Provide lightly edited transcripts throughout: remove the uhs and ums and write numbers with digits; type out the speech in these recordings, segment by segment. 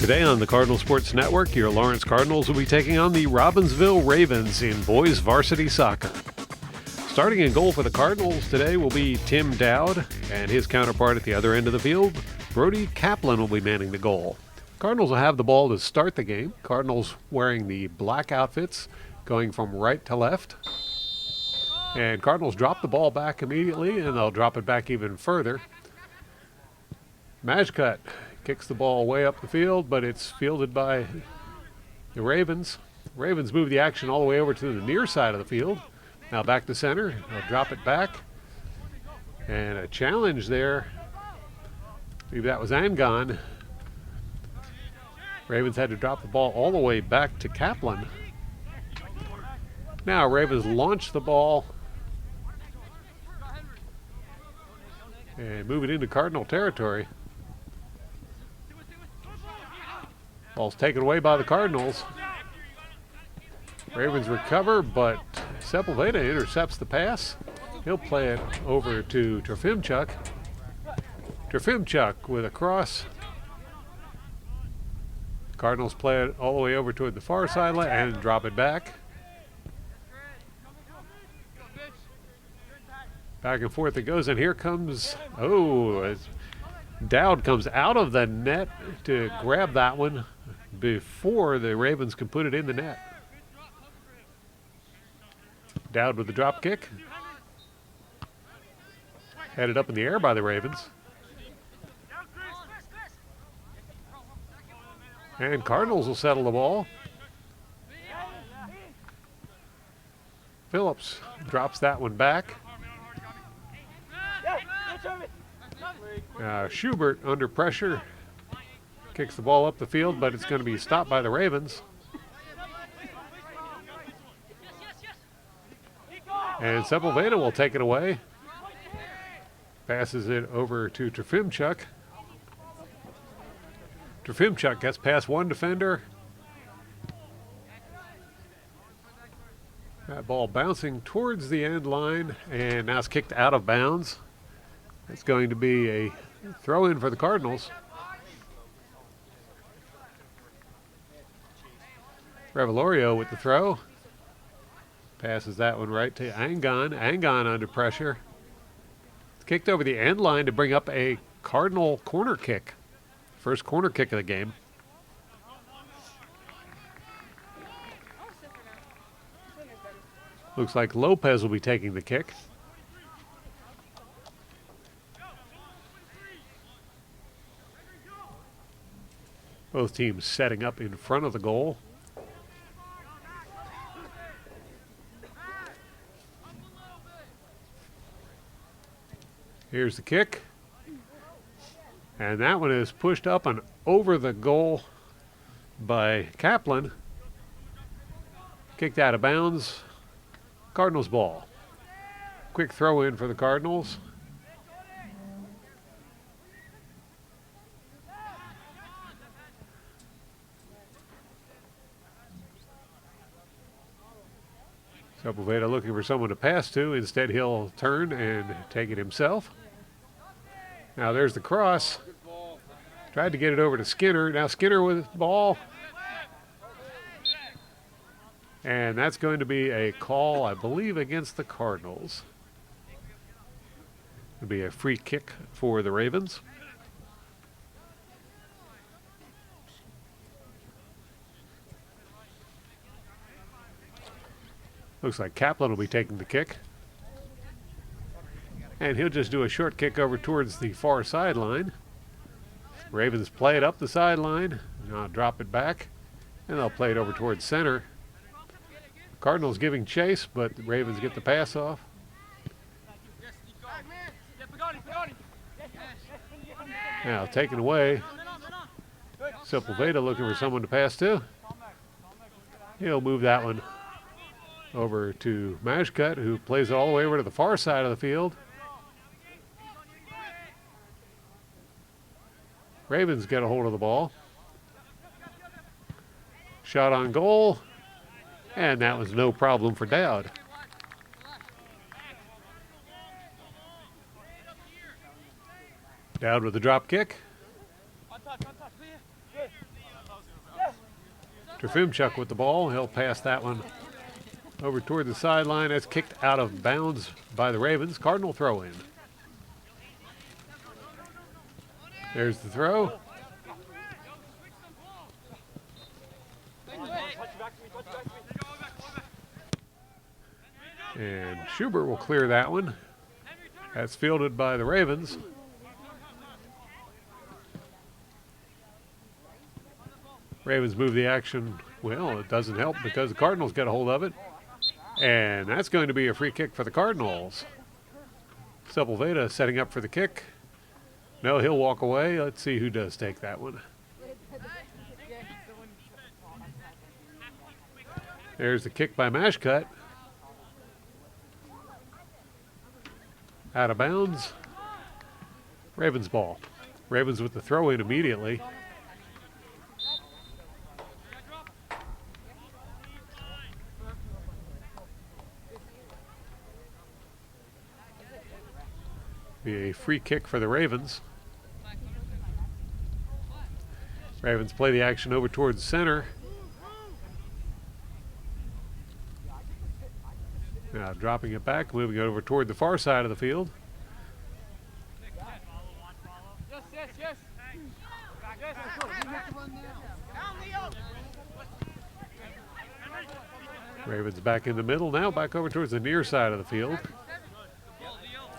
Today on the Cardinal Sports Network, your Lawrence Cardinals will be taking on the Robbinsville Ravens in boys varsity soccer. Starting in goal for the Cardinals today will be Tim Dowd, and his counterpart at the other end of the field, Brody Kaplan, will be manning the goal. Cardinals will have the ball to start the game. Cardinals wearing the black outfits, going from right to left. And Cardinals drop the ball back immediately, and they'll drop it back even further. Majcut kicks the ball way up the field, but it's fielded by the Ravens. Ravens move the action all the way over to the near side of the field. Now back to center. They'll drop it back. And a challenge there. Maybe that was Angon. Ravens had to drop the ball all the way back to Kaplan. Now Ravens launch the ball and move it into Cardinal territory. Ball's taken away by the Cardinals. Ravens recover, but Sepulveda intercepts the pass. He'll play it over to Trofimchuk. Trofimchuk with a cross. Cardinals play it all the way over toward the far sideline and drop it back. Back and forth it goes, and here comes, Dowd comes out of the net to grab that one before the Ravens can put it in the net. Dowd with the drop kick. Headed up in the air by the Ravens. And Cardinals will settle the ball. Phillips drops that one back. Schubert under pressure. Kicks the ball up the field, but it's going to be stopped by the Ravens. And Sepulveda will take it away. Passes it over to Trofimchuk. Trofimchuk gets past one defender. That ball bouncing towards the end line, and now it's kicked out of bounds. It's going to be a throw-in for the Cardinals. Revelorio with the throw. Passes that one right to Angon. Angon under pressure. It's kicked over the end line to bring up a Cardinal corner kick. First corner kick of the game. Looks like Lopez will be taking the kick. Both teams setting up in front of the goal. Here's the kick. And that one is pushed up and over the goal by Kaplan. Kicked out of bounds. Cardinals ball. Quick throw in for the Cardinals. Sepulveda looking for someone to pass to. Instead, he'll turn and take it himself. Now there's the cross. Tried to get it over to Skinner. Now Skinner with the ball. And that's going to be a call, I believe, against the Cardinals. It'll be a free kick for the Ravens. Looks like Kaplan will be taking the kick. And he'll just do a short kick over towards the far sideline. Ravens play it up the sideline. Now drop it back. And they'll play it over towards center. Cardinals giving chase, but the Ravens get the pass off. Now taken away. Sepulveda looking for someone to pass to. He'll move that one over to Majcut, who plays it all the way over to the far side of the field. Ravens get a hold of the ball. Shot on goal, and that was no problem for Dowd. Dowd with the drop kick. Trofimchuk with the ball. He'll pass that one over toward the sideline. That's kicked out of bounds by the Ravens. Cardinal throw in. There's the throw. And Schubert will clear that one. That's fielded by the Ravens. Ravens move the action. Well, it doesn't help because the Cardinals get a hold of it. And that's going to be a free kick for the Cardinals. Sepulveda setting up for the kick. No, he'll walk away. Let's see who does take that one. There's the kick by Mashcut. Out of bounds. Ravens ball. Ravens with the throw in immediately. Be a free kick for the Ravens. Ravens play the action over towards center. Now dropping it back, moving it over toward the far side of the field. Ravens back in the middle, now back over towards the near side of the field.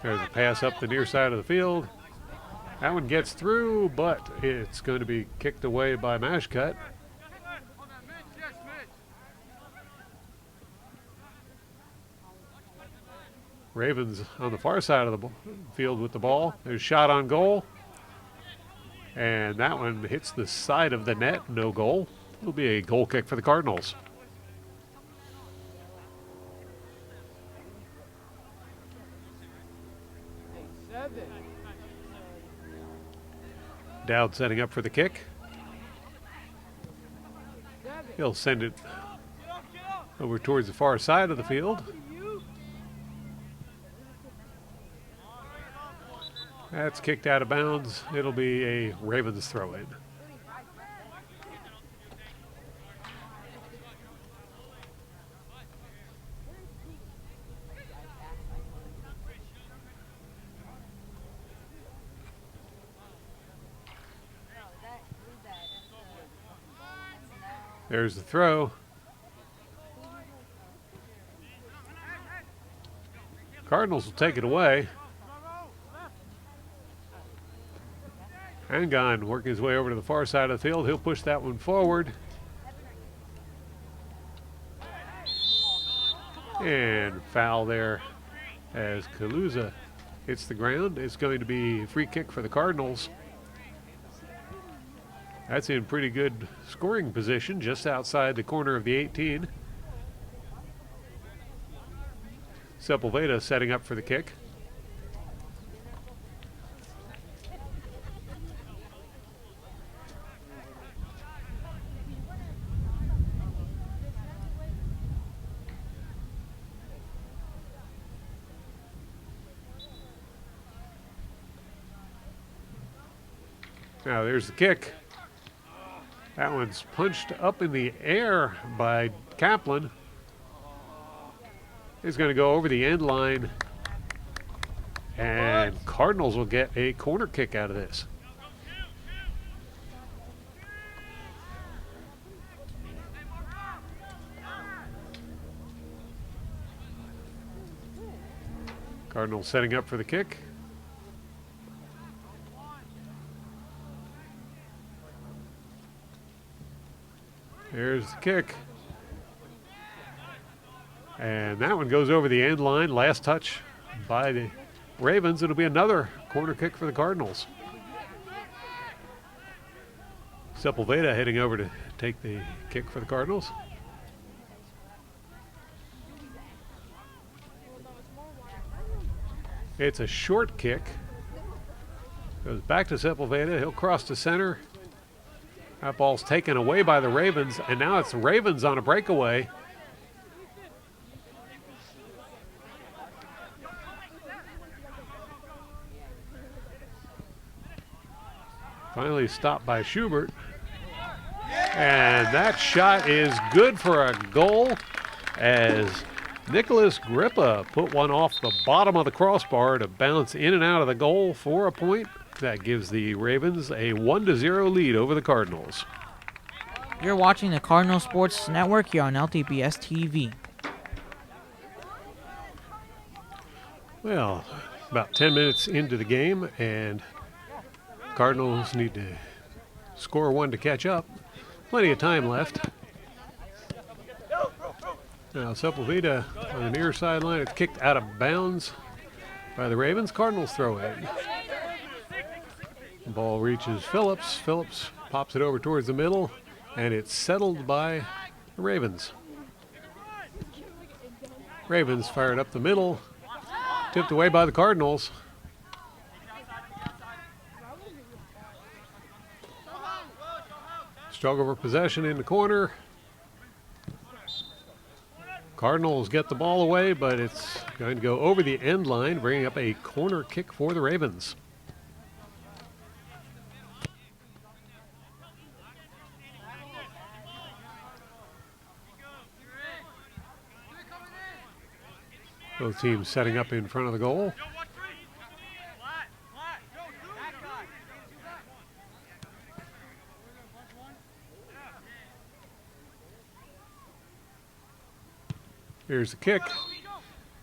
There's a pass up the near side of the field. That one gets through, but it's going to be kicked away by Mashcut. Ravens on the far side of the field with the ball. There's a shot on goal. And that one hits the side of the net, no goal. It'll be a goal kick for the Cardinals. Dowd setting up for the kick. He'll send it over towards the far side of the field. That's kicked out of bounds. It'll be a Ravens throw in. There's the throw. Cardinals will take it away. Angon working his way over to the far side of the field. He'll push that one forward. And foul there as Kaluza hits the ground. It's going to be a free kick for the Cardinals. That's in pretty good scoring position, just outside the corner of the 18. Sepulveda setting up for the kick. Now there's the kick. That one's punched up in the air by Kaplan. He's going to go over the end line. And Cardinals will get a corner kick out of this. Cardinals setting up for the kick. There's the kick. And that one goes over the end line. Last touch by the Ravens. It'll be another corner kick for the Cardinals. Sepulveda heading over to take the kick for the Cardinals. It's a short kick. Goes back to Sepulveda. He'll cross to center. That ball's taken away by the Ravens, and now it's the Ravens on a breakaway. Finally stopped by Schubert. And that shot is good for a goal as Nicholas Grippa put one off the bottom of the crossbar to bounce in and out of the goal for a point. That gives the Ravens a 1-0 lead over the Cardinals. You're watching the Cardinal Sports Network here on LTBS TV. Well, about 10 minutes into the game, and Cardinals need to score one to catch up. Plenty of time left. Now Sepulveda on the near sideline. It's kicked out of bounds by the Ravens. Cardinals throw in. The ball reaches Phillips. Phillips pops it over towards the middle, and it's settled by the Ravens. Ravens fired up the middle. Tipped away by the Cardinals. Struggle for possession in the corner. Cardinals get the ball away, but it's going to go over the end line, bringing up a corner kick for the Ravens. Both teams setting up in front of the goal. Here's the kick.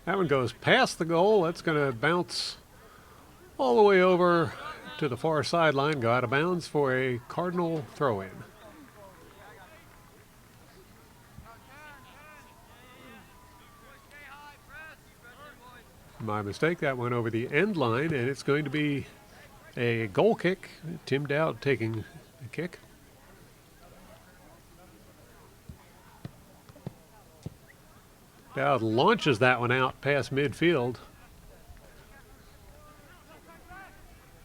That one goes past the goal. That's going to bounce all the way over to the far sideline, go out of bounds for a Cardinal throw-in. My mistake, that went over the end line, and it's going to be a goal kick. Tim Dowd taking the kick. Dowd launches that one out past midfield.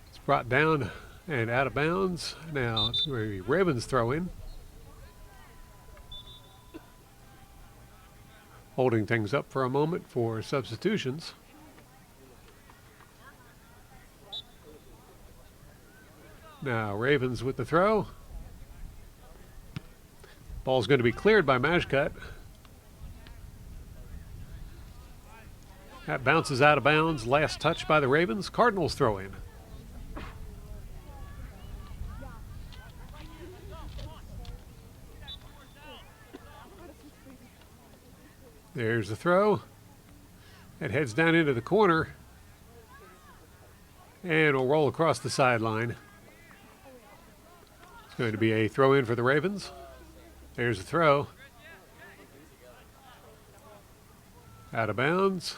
It's brought down and out of bounds. Now it's going to be Ravens throw in. Holding things up for a moment for substitutions. Now Ravens with the throw. Ball's going to be cleared by Majcut. That bounces out of bounds. Last touch by the Ravens. Cardinals throw in. There's the throw. It heads down into the corner. And will roll across the sideline. It's going to be a throw in for the Ravens. There's the throw. Out of bounds.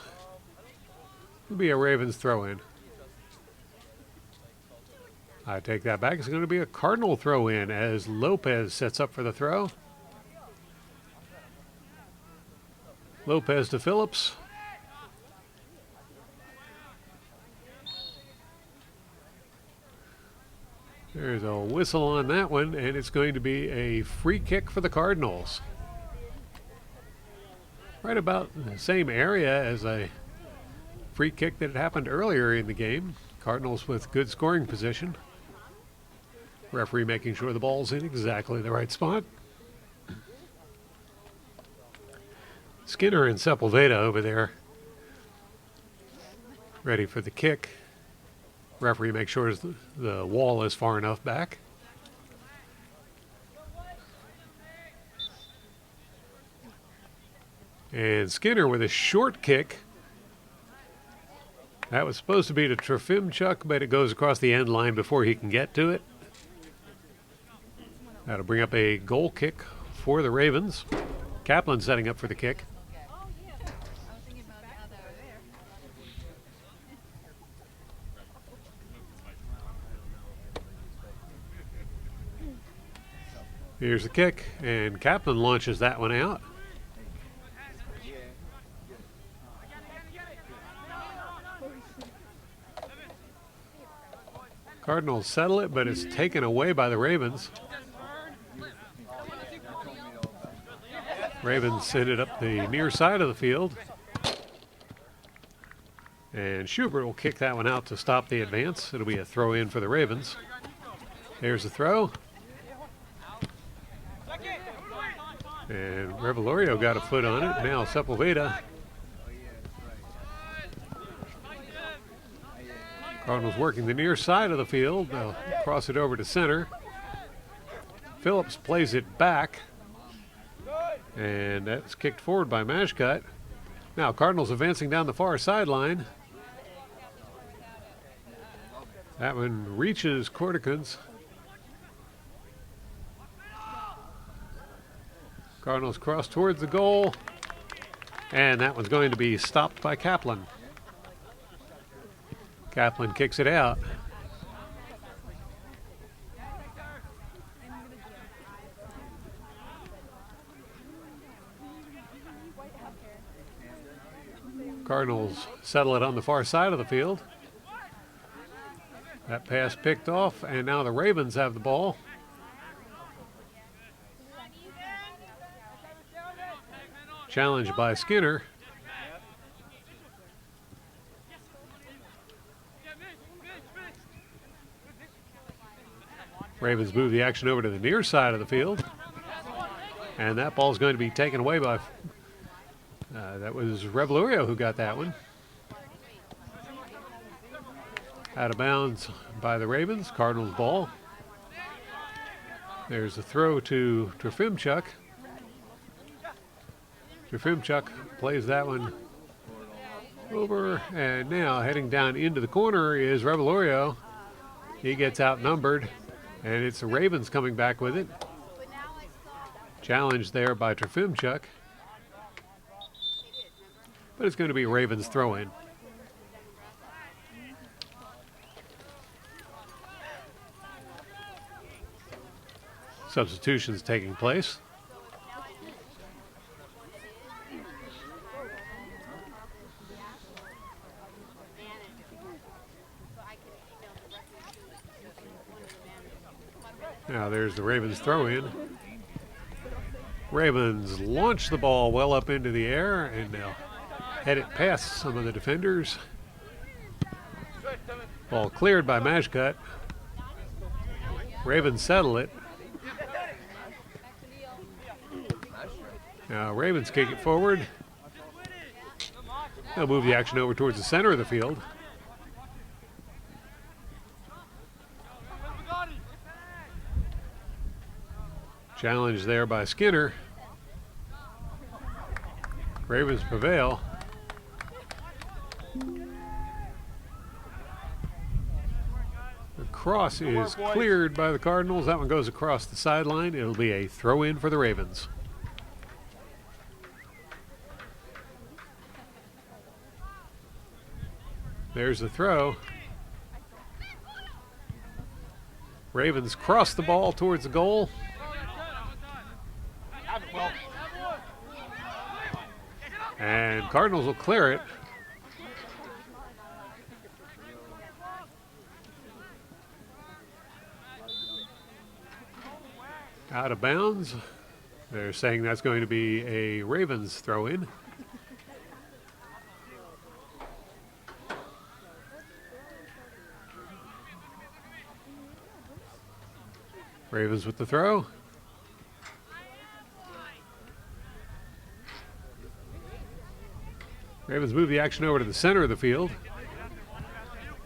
It'll be a Ravens throw in. I take that back. It's going to be a Cardinal throw in as Lopez sets up for the throw. Lopez to Phillips. There's a whistle on that one, and it's going to be a free kick for the Cardinals. Right about the same area as a free kick that had happened earlier in the game. Cardinals with good scoring position. Referee making sure the ball's in exactly the right spot. Skinner and Sepulveda over there ready for the kick. Referee makes sure the wall is far enough back. And Skinner with a short kick. That was supposed to be to Trofimchuk, but it goes across the end line before he can get to it. That'll bring up a goal kick for the Ravens. Kaplan setting up for the kick. Here's the kick, and Kaplan launches that one out. Cardinals settle it, but it's taken away by the Ravens. Ravens send it up the near side of the field. And Schubert will kick that one out to stop the advance. It'll be a throw in for the Ravens. There's the throw. And Revelorio got a foot on it. Now Sepulveda. Cardinals working the near side of the field. They'll cross it over to center. Phillips plays it back. And that's kicked forward by Mashcut. Now Cardinals advancing down the far sideline. That one reaches Corticans. Cardinals cross towards the goal. And that one's going to be stopped by Kaplan. Kaplan kicks it out. Cardinals settle it on the far side of the field. That pass picked off, and now the Ravens have the ball. Challenged by Skinner. Ravens move the action over to the near side of the field. And that ball is going to be taken away by, that was Revelorio who got that one. Out of bounds by the Ravens, Cardinals ball. There's a throw to Trofimchuk. Trofimchuk plays that one over, and now heading down into the corner is Revelorio. He gets outnumbered, and it's the Ravens coming back with it. Challenged there by Trofimchuk. But it's going to be a Ravens throw-in. Substitutions taking place. Now there's the Ravens throw in. Ravens launch the ball well up into the air, and they'll head it past some of the defenders. Ball cleared by Mashcut. Ravens settle it. Now Ravens kick it forward. They'll move the action over towards the center of the field. Challenge there by Skinner. Ravens prevail. The cross is cleared by the Cardinals. That one goes across the sideline. It'll be a throw-in for the Ravens. There's the throw. Ravens cross the ball towards the goal. And Cardinals will clear it. Out of bounds. They're saying that's going to be a Ravens throw-in. Ravens with the throw. Ravens move the action over to the center of the field.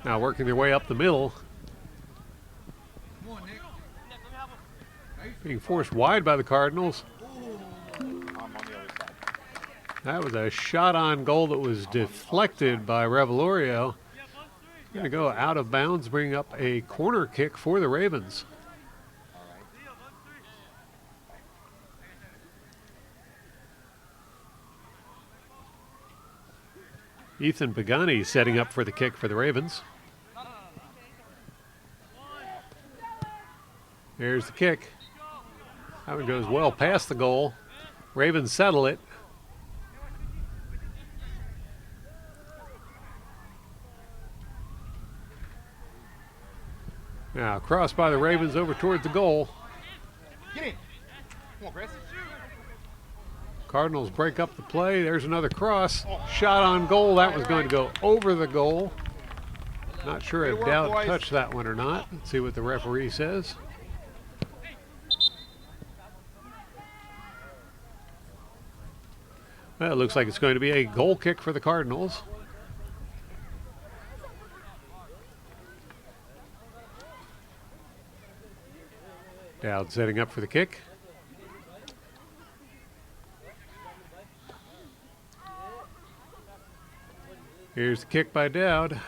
Now working their way up the middle. Being forced wide by the Cardinals. That was a shot on goal that was deflected by Revelorio. Going to go out of bounds, bring up a corner kick for the Ravens. Ethan Pagani setting up for the kick for the Ravens. There's the kick. That one goes well past the goal. Ravens settle it. Now cross by the Ravens over towards the goal. Get in. Come on, Chris. Cardinals break up the play. There's another cross. Shot on goal. That was going to go over the goal. Not sure if Dowd touched that one or not. Let's see what the referee says. Well, it looks like it's going to be a goal kick for the Cardinals. Dowd setting up for the kick. Here's the kick by Dowd.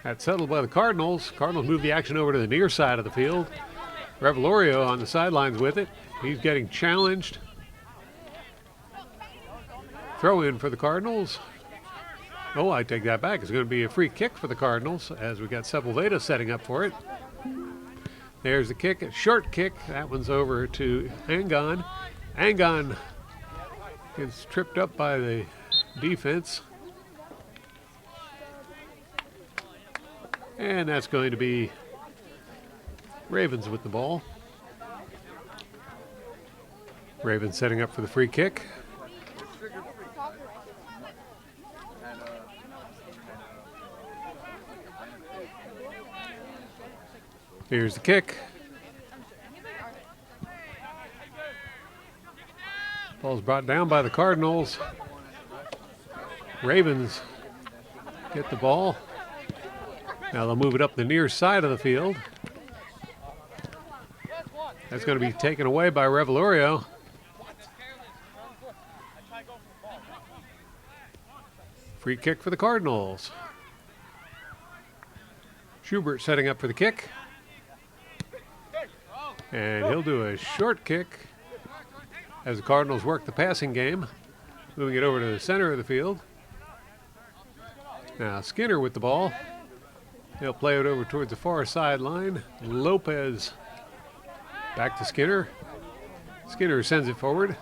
That's settled by the Cardinals. Cardinals move the action over to the near side of the field. Revelorio on the sidelines with it. He's getting challenged. Throw in for the Cardinals. Oh, I take that back. It's going to be a free kick for the Cardinals as we got Sepulveda setting up for it. There's the kick, a short kick. That one's over to Angon. Angon gets tripped up by the defense. And that's going to be Ravens with the ball. Ravens setting up for the free kick. Here's the kick. Ball's brought down by the Cardinals. Ravens get the ball. Now they'll move it up the near side of the field. That's going to be taken away by Revelorio. Free kick for the Cardinals. Schubert setting up for the kick. And he'll do a short kick as the Cardinals work the passing game. Moving it over to the center of the field. Now Skinner with the ball. He'll play it over towards the far sideline. Lopez back to Skinner. Skinner sends it forward.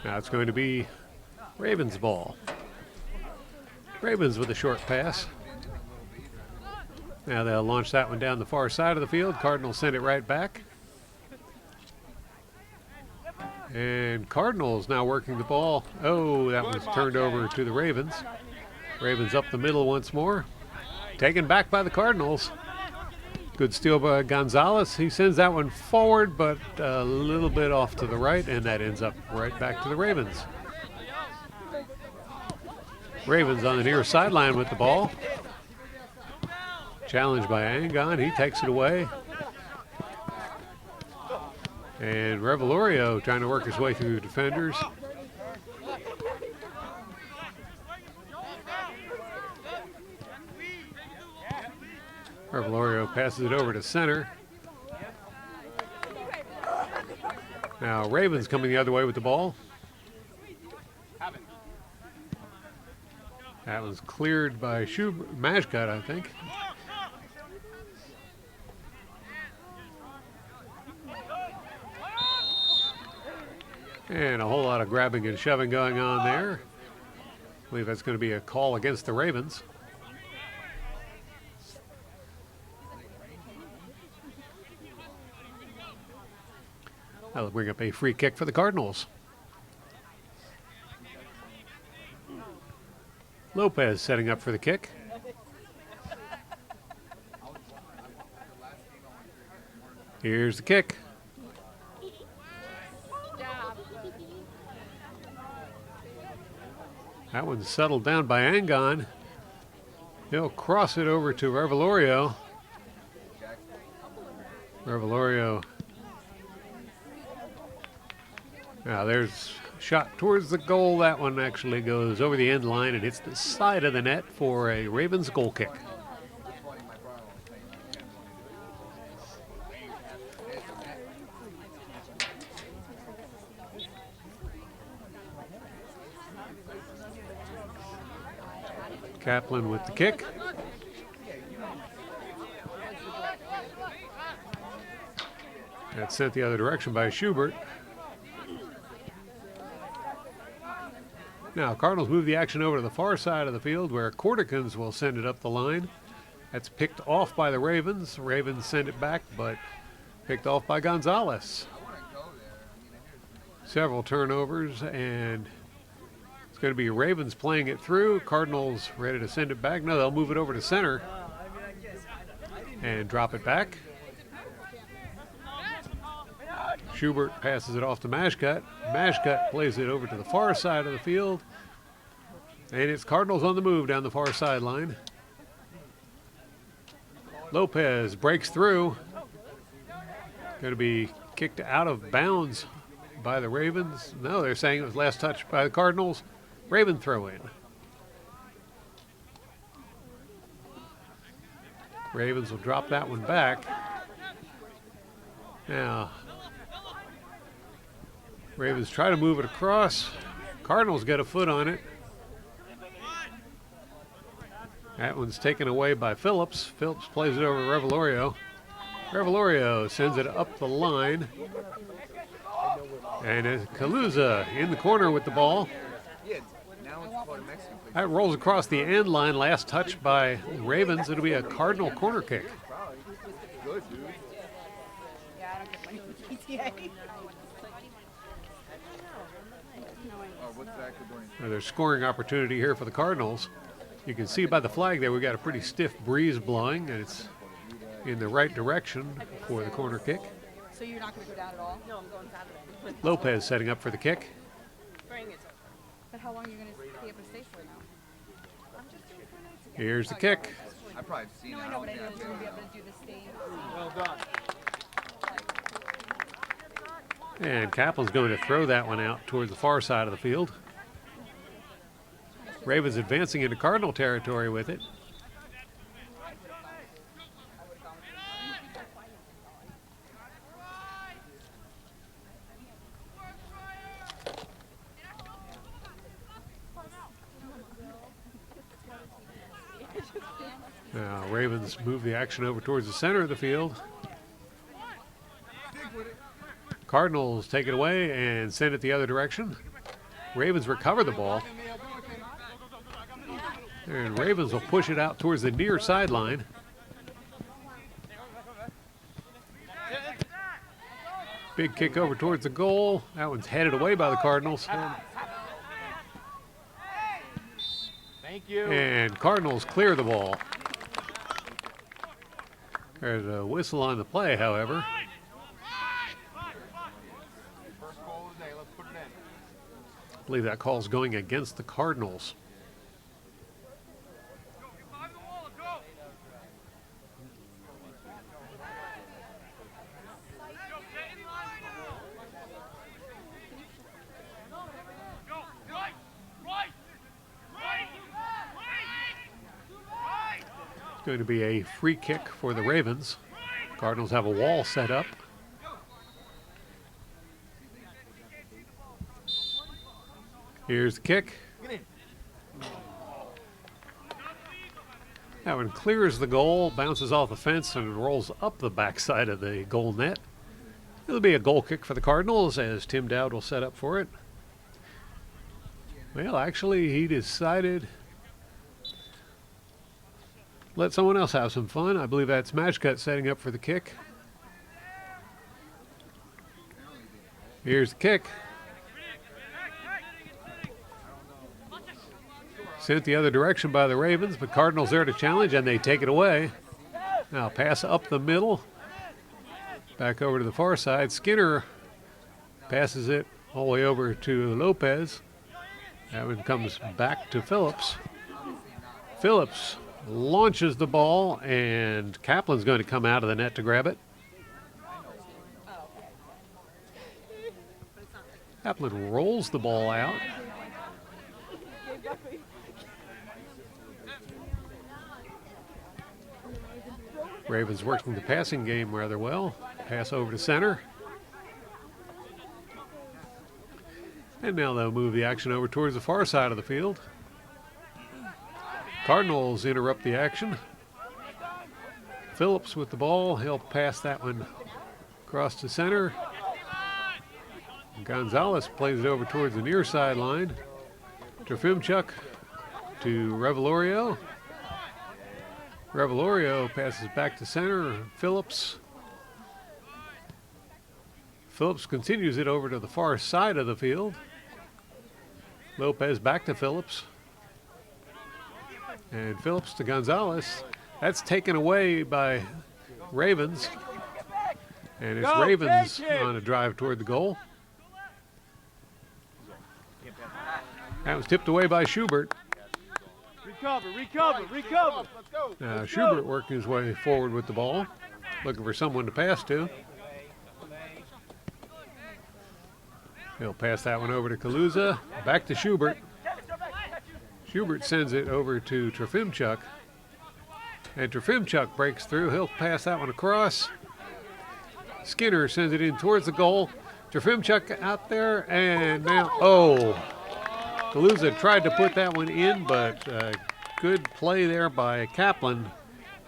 Now it's going to be Ravens' ball. Ravens with a short pass. Now they'll launch that one down the far side of the field. Cardinals send it right back. And Cardinals now working the ball. Oh, that was turned over to the Ravens. Ravens up the middle once more. Taken back by the Cardinals. Good steal by Gonzalez. He sends that one forward, but a little bit off to the right, and that ends up right back to the Ravens. Ravens on the near sideline with the ball. Challenged by Angon. He takes it away. And Revelorio trying to work his way through the defenders. Revelorio passes it over to center. Now Ravens coming the other way with the ball. That was cleared by Majcut, I think. And a whole lot of grabbing and shoving going on there. I believe that's going to be a call against the Ravens. That'll bring up a free kick for the Cardinals. Lopez setting up for the kick. Here's the kick. That one's settled down by Angon. He'll cross it over to Revelorio. Revelorio. Now there's a shot towards the goal. That one actually goes over the end line and hits the side of the net for a Ravens goal kick. Kaplan with the kick. That's sent the other direction by Schubert. Now, Cardinals move the action over to the far side of the field where Corticans will send it up the line. That's picked off by the Ravens. Ravens send it back, but picked off by Gonzalez. Several turnovers, and it's going to be Ravens playing it through. Cardinals ready to send it back. No, they'll move it over to center and drop it back. Schubert passes it off to Mashcut. Mashcut plays it over to the far side of the field. And it's Cardinals on the move down the far sideline. Lopez breaks through. Going to be kicked out of bounds by the Ravens. No, they're saying it was last touch by the Cardinals. Raven throw in. Ravens will drop that one back. Now, Ravens try to move it across. Cardinals get a foot on it. That one's taken away by Phillips. Phillips plays it over to Revelorio. Revelorio sends it up the line. And Kaluza in the corner with the ball. That rolls across the end line. Last touch by the Ravens. It'll be a Cardinal corner kick. There's scoring opportunity here for the Cardinals. You can see by the flag there we've got a pretty stiff breeze blowing, and it's in the right direction for the corner kick. So you're not going to go down at all? No, I'm going Saturday. Lopez setting up for the kick. But how long are you going to be able to stay for now? I'm just doing 4 nights again. Here's the kick. I've probably seen No, it. I know, but I know you're going to be able to do the stay. Well done. And Kaplan's going to throw that one out towards the far side of the field. Ravens advancing into Cardinal territory with it. Now Ravens move the action over towards the center of the field. Cardinals take it away and send it the other direction. Ravens recover the ball. And Ravens will push it out towards the near sideline. Big kick over towards the goal. That one's headed away by the Cardinals. Thank you. And Cardinals clear the ball. There's a whistle on the play, however. First goal of the day. Let's put it in. I believe that call's going against the Cardinals. It's going to be a free kick for the Ravens. Cardinals have a wall set up. Here's the kick. That one clears the goal, bounces off the fence, and rolls up the backside of the goal net. It'll be a goal kick for the Cardinals as Tim Dowd will set up for it. Well, actually, he decided let someone else have some fun. I believe that's Mashcut setting up for the kick. Here's the kick. Sent the other direction by the Ravens, but Cardinals there to challenge, and they take it away. Now pass up the middle. Back over to the far side. Skinner passes it all the way over to Lopez. That one comes back to Phillips. Phillips launches the ball, and Kaplan's going to come out of the net to grab it. Kaplan rolls the ball out. Ravens working the passing game rather well. Pass over to center. And now they'll move the action over towards the far side of the field. Cardinals interrupt the action. Phillips with the ball. He'll pass that one across to center. Gonzalez plays it over towards the near sideline. Trofimchuk to Revelorio. Revelorio passes back to center. Phillips. Phillips continues it over to the far side of the field. Lopez back to Phillips. And Phillips to Gonzalez. That's taken away by Ravens. And it's Ravens on a drive toward the goal. That was tipped away by Schubert. Recover. Now Schubert working his way forward with the ball, looking for someone to pass to. He'll pass that one over to Kaluza. Back to Schubert. Schubert sends it over to Trofimchuk. And Trofimchuk breaks through. He'll pass that one across. Skinner sends it in towards the goal. Trofimchuk out there, and now, Kaluza tried to put that one in, but good play there by Kaplan.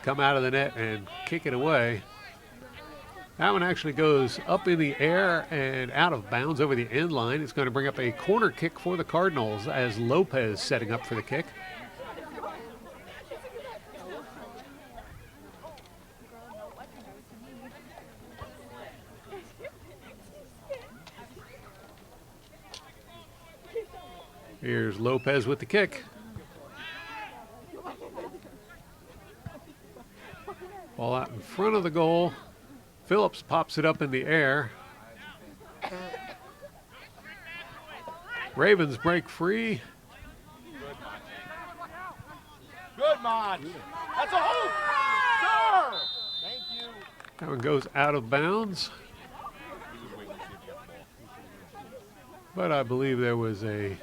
Come out of the net and kick it away. That one actually goes up in the air and out of bounds over the end line. It's going to bring up a corner kick for the Cardinals as Lopez setting up for the kick. Here's Lopez with the kick. Ball out in front of the goal. Phillips pops it up in the air. Ravens break free. Good, Mon. That's a hold. Sir. Thank you. That one goes out of bounds. But I believe there was a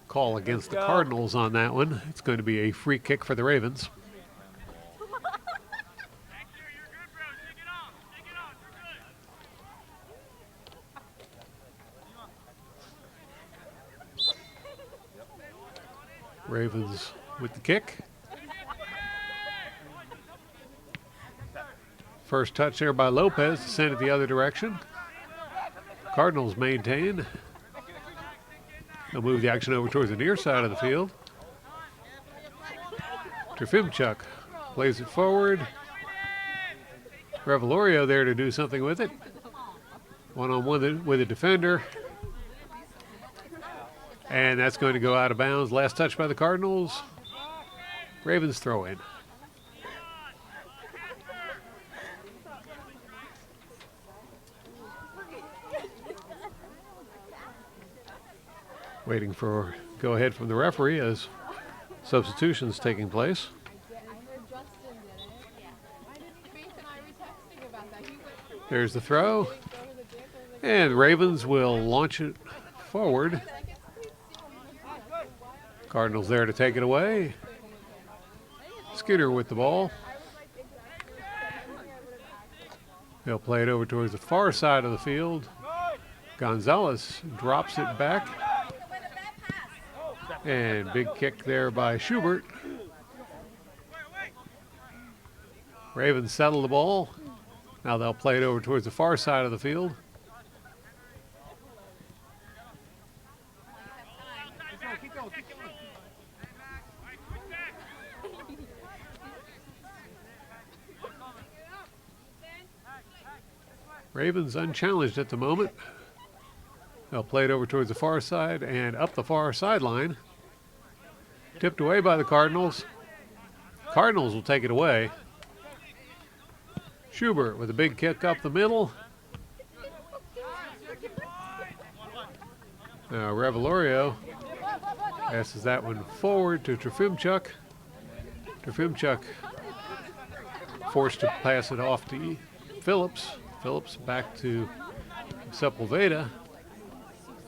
call against the Cardinals on that one. It's going to be a free kick for the Ravens. Ravens with the kick. First touch there by Lopez to send it the other direction. Cardinals maintain. They'll move the action over towards the near side of the field. Trofimchuk plays it forward. Revelorio there to do something with it. One-on-one with a defender. And that's going to go out of bounds. Last touch by the Cardinals. Ravens throw in. Waiting for go ahead from the referee as substitutions taking place. There's the throw. And Ravens will launch it forward. Cardinals there to take it away. Skinner with the ball. They'll play it over towards the far side of the field. Gonzalez drops it back. And big kick there by Schubert. Ravens settle the ball. Now they'll play it over towards the far side of the field. Ravens unchallenged at the moment. They'll play it over towards the far side and up the far sideline. Tipped away by the Cardinals. Cardinals will take it away. Schubert with a big kick up the middle. Now Revelorio passes that one forward to Trofimchuk. Trofimchuk forced to pass it off to Phillips. Phillips back to Sepulveda.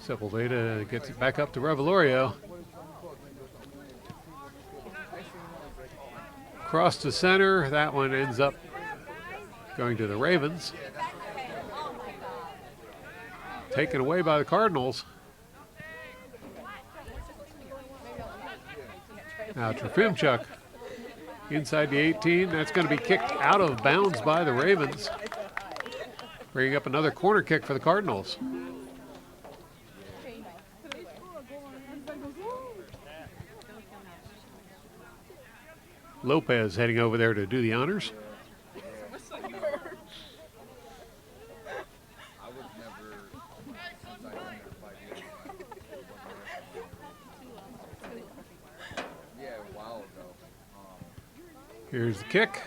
Sepulveda gets it back up to Revelorio. Cross to center. That one ends up going to the Ravens. Taken away by the Cardinals. Now Trofimchuk inside the 18. That's going to be kicked out of bounds by the Ravens. Bringing up another corner kick for the Cardinals. Lopez heading over there to do the honors. Here's the kick.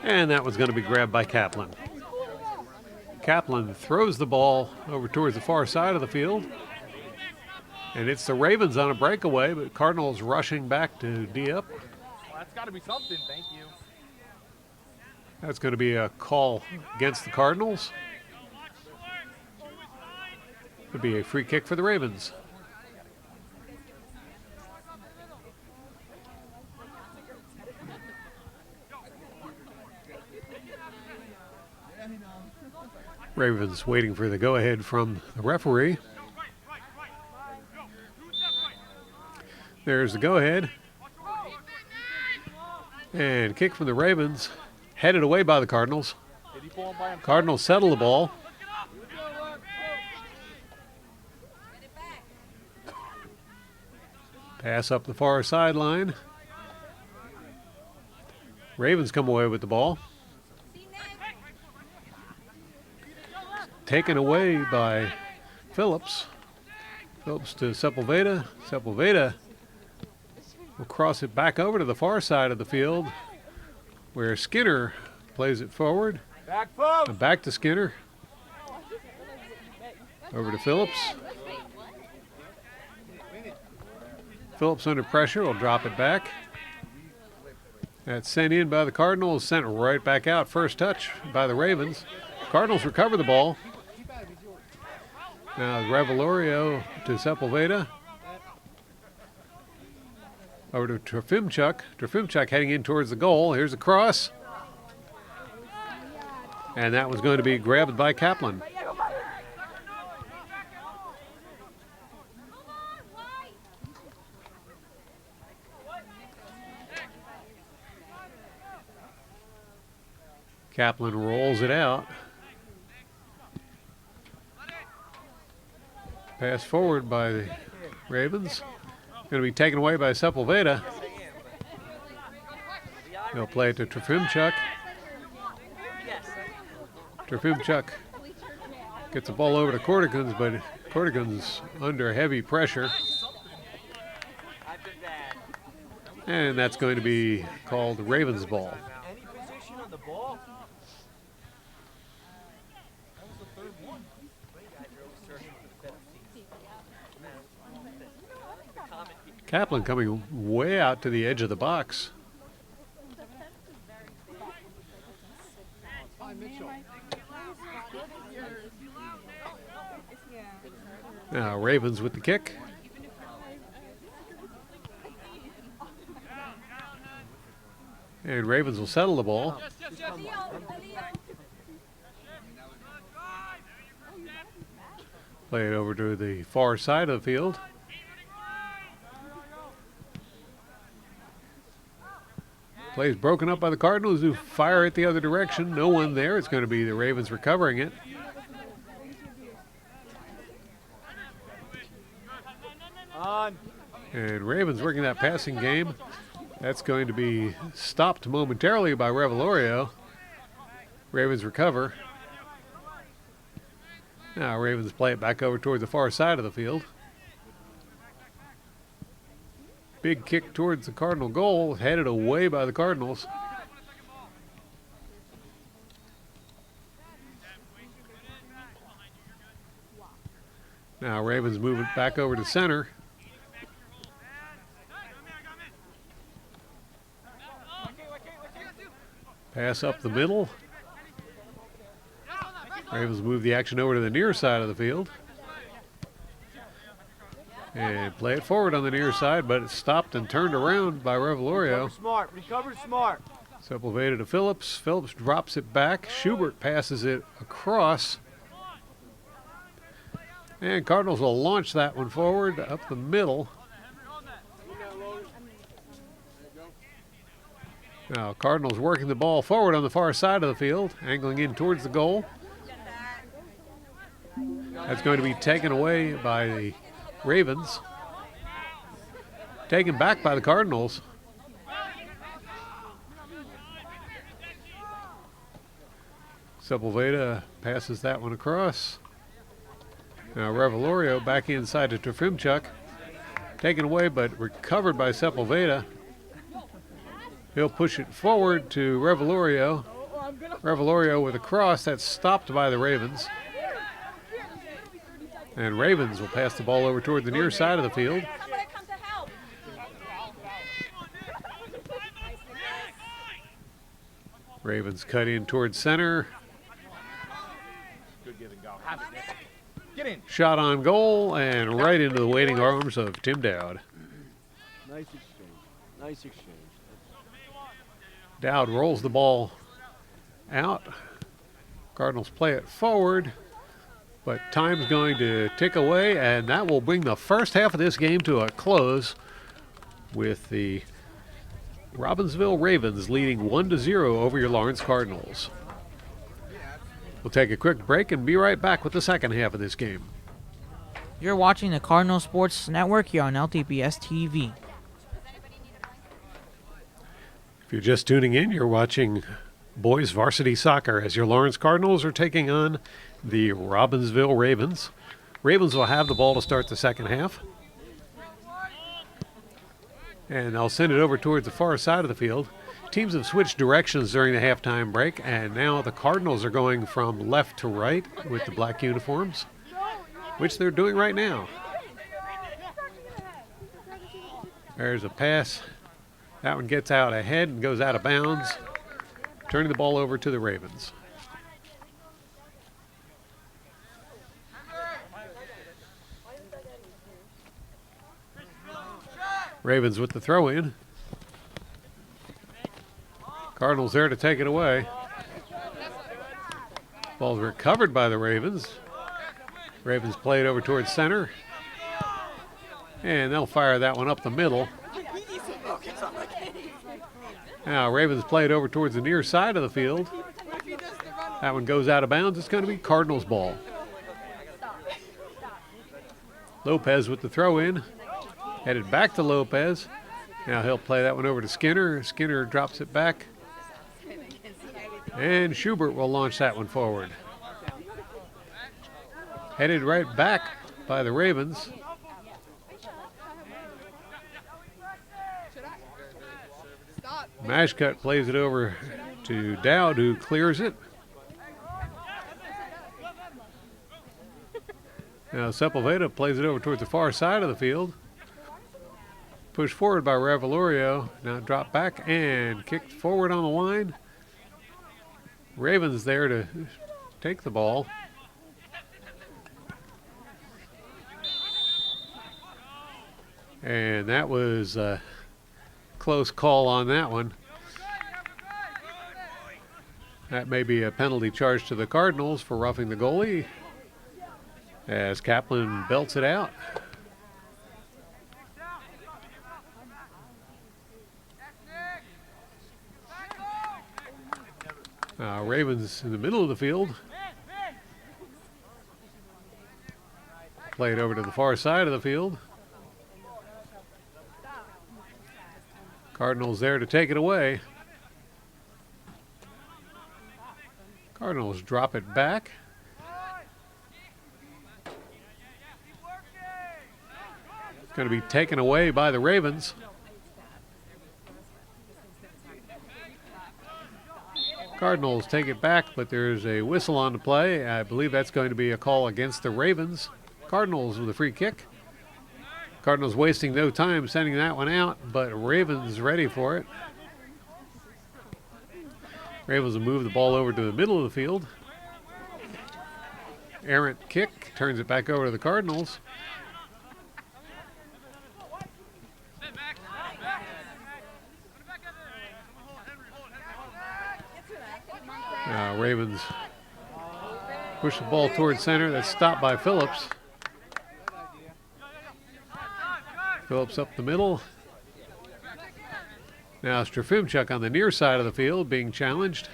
And that one's going to be grabbed by Kaplan. Kaplan throws the ball over towards the far side of the field. And it's the Ravens on a breakaway, but Cardinals rushing back to D up. Well, that's got to be something. Thank you. That's going to be a call against the Cardinals. Could be a free kick for the Ravens. Ravens waiting for the go-ahead from the referee. There's the go-ahead. And kick from the Ravens, headed away by the Cardinals. Cardinals settle the ball. Pass up the far sideline. Ravens come away with the ball. Taken away by Phillips. Phillips to Sepulveda. Sepulveda will cross it back over to the far side of the field where Skinner plays it forward. Back to Skinner. Over to Phillips. Phillips under pressure will drop it back. That's sent in by the Cardinals, sent right back out. First touch by the Ravens. Cardinals recover the ball. Now Revelorio to Sepulveda. Over to Trofimchuk. Trofimchuk heading in towards the goal. Here's a cross. And that was going to be grabbed by Kaplan. Kaplan rolls it out. Pass forward by the Ravens. Going to be taken away by Sepulveda. They'll play it to Trofimchuk. Trofimchuk gets the ball over to Cordigans, but Cordigans under heavy pressure. And that's going to be called the Ravens ball. Kaplan coming way out to the edge of the box. Now Ravens with the kick. And Ravens will settle the ball. Play it over to the far side of the field. Play's broken up by the Cardinals, who fire it the other direction. No one there. It's going to be the Ravens recovering it. And Ravens working that passing game. That's going to be stopped momentarily by Revelorio. Ravens recover. Now Ravens play it back over towards the far side of the field. Big kick towards the Cardinal goal, headed away by the Cardinals. Now Ravens move it back over to center. Pass up the middle. Ravens move the action over to the near side of the field. And play it forward on the near side, but it's stopped and turned around by Revelorio. Recover smart. Sepulveda to Phillips. Phillips drops it back. Schubert passes it across. And Cardinals will launch that one forward up the middle. Now Cardinals working the ball forward on the far side of the field, angling in towards the goal. That's going to be taken away by the Ravens. Taken back by the Cardinals. Sepulveda passes that one across. Now Revelorio back inside to Trofimchuk. Taken away but recovered by Sepulveda. He'll push it forward to Revelorio. Revelorio with a cross that's stopped by the Ravens. And Ravens will pass the ball over toward the near side of the field. Ravens cut in towards center. Good give and go. Have it, Nick. Get in. Shot on goal and right into the waiting arms of Tim Dowd. Nice exchange. Nice exchange. Dowd rolls the ball out. Cardinals play it forward, but time's going to tick away, and that will bring the first half of this game to a close with the Robbinsville Ravens leading 1-0 over your Lawrence Cardinals. We'll take a quick break and be right back with the second half of this game. You're watching the Cardinal Sports Network here on LTBS TV. If you're just tuning in, you're watching boys varsity soccer as your Lawrence Cardinals are taking on the Robbinsville Ravens. Ravens will have the ball to start the second half. And I'll send it over towards the far side of the field. Teams have switched directions during the halftime break, and now the Cardinals are going from left to right with the black uniforms, which they're doing right now. There's a pass. That one gets out ahead and goes out of bounds, turning the ball over to the Ravens. Ravens with the throw in. Cardinals there to take it away. Ball's recovered by the Ravens. Ravens play it over towards center. And they'll fire that one up the middle. Now Ravens play it over towards the near side of the field. That one goes out of bounds. It's going to be Cardinals ball. Lopez with the throw in. Headed back to Lopez. Now he'll play that one over to Skinner. Skinner drops it back. And Schubert will launch that one forward. Headed right back by the Ravens. Mashcut plays it over to Dowd, who clears it. Now Sepulveda plays it over towards the far side of the field. Pushed forward by Revelorio. Now dropped back and kicked forward on the line. Ravens there to take the ball. And that was a close call on that one. That may be a penalty charge to the Cardinals for roughing the goalie as Kaplan belts it out. Ravens in the middle of the field. Play it over to the far side of the field. Cardinals there to take it away. Cardinals drop it back. It's going to be taken away by the Ravens. Cardinals take it back, but there's a whistle on the play. I believe that's going to be a call against the Ravens. Cardinals with a free kick. Cardinals wasting no time sending that one out, but Ravens ready for it. Ravens will move the ball over to the middle of the field. Errant kick, turns it back over to the Cardinals. Ravens push the ball towards center. That's stopped by Phillips. Phillips up the middle. Now Strafimchuk on the near side of the field being challenged.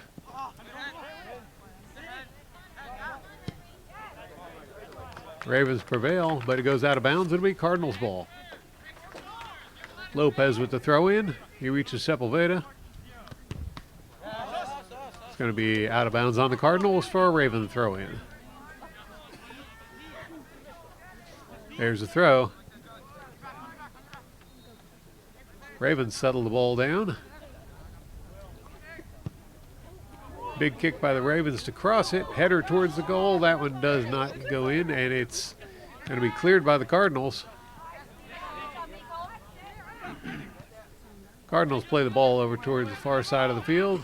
Ravens prevail, but it goes out of bounds. It'll be Cardinals ball. Lopez with the throw in. He reaches Sepulveda. It's going to be out of bounds on the Cardinals for a Raven throw-in. There's a throw. Ravens settle the ball down. Big kick by the Ravens to cross it. Header towards the goal. That one does not go in, and it's going to be cleared by the Cardinals. Cardinals play the ball over towards the far side of the field.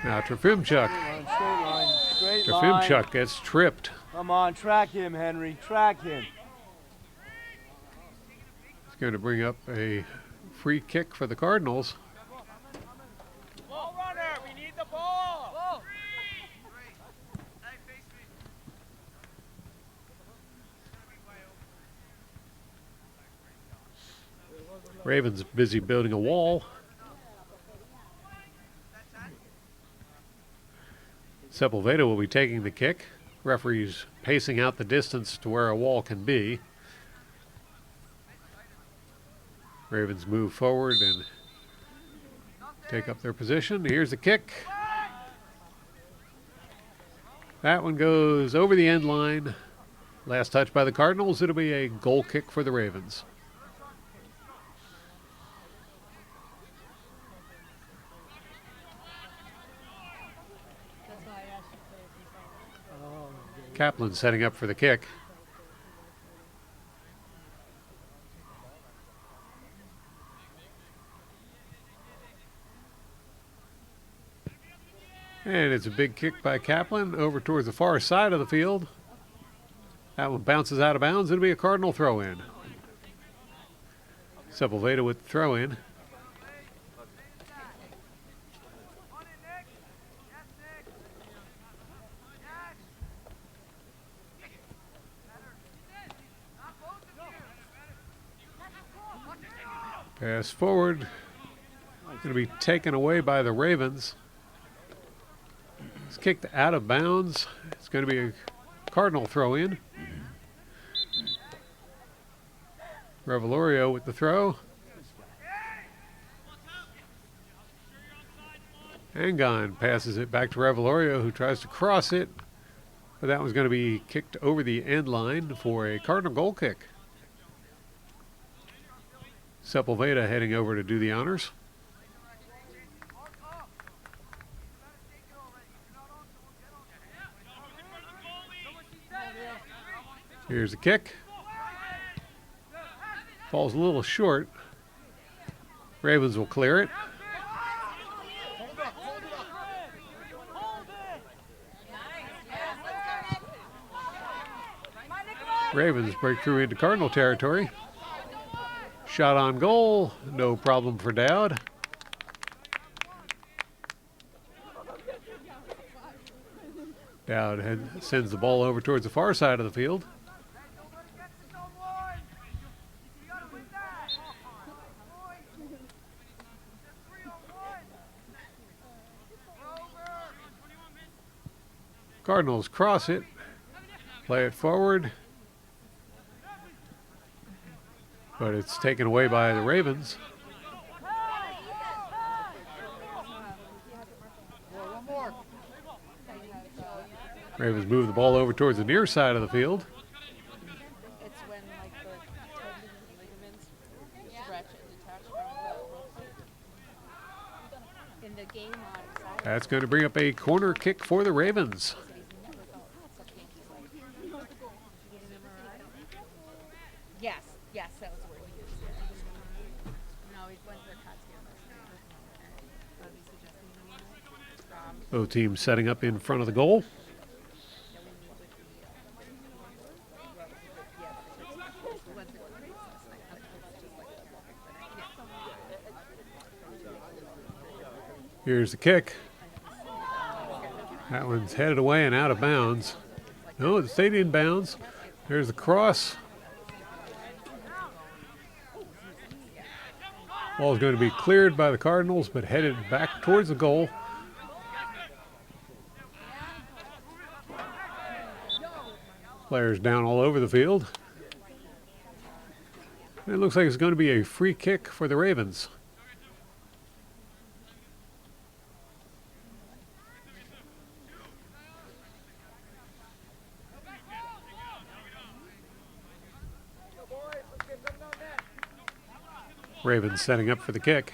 Now Trofimchuk. Straight line. Trofimchuk gets tripped. Come on, track him, Henry. Track him. It's going to bring up a free kick for the Cardinals. Ball runner, we need the ball. Ravens busy building a wall. Sepulveda will be taking the kick. Referees pacing out the distance to where a wall can be. Ravens move forward and take up their position. Here's the kick. That one goes over the end line. Last touch by the Cardinals. It'll be a goal kick for the Ravens. Kaplan setting up for the kick. And it's a big kick by Kaplan over towards the far side of the field. That one bounces out of bounds. It'll be a Cardinal throw-in. Sepulveda with the throw-in. Pass forward. Going to be taken away by the Ravens. It's kicked out of bounds. It's going to be a Cardinal throw-in. Revelorio with the throw. Angon passes it back to Revelorio, who tries to cross it. But that one's going to be kicked over the end line for a Cardinal goal kick. Sepulveda heading over to do the honors. Here's the kick. Falls a little short. Ravens will clear it. Ravens break through into Cardinal territory. Shot on goal, no problem for Dowd. Dowd sends the ball over towards the far side of the field. Cardinals cross it, play it forward. But it's taken away by the Ravens. Ravens move the ball over towards the near side of the field. It's when like the tendons and ligaments stretch and detach from the in the game on Saturday. That's going to bring up a corner kick for the Ravens. Yes, that was where he is. No, he went to the Catskills. Both teams setting up in front of the goal. Here's the kick. That one's headed away and out of bounds. No, it stayed in bounds. There's the cross. Ball is going to be cleared by the Cardinals, but headed back towards the goal. Players down all over the field. It looks like it's going to be a free kick for the Ravens. Ravens setting up for the kick.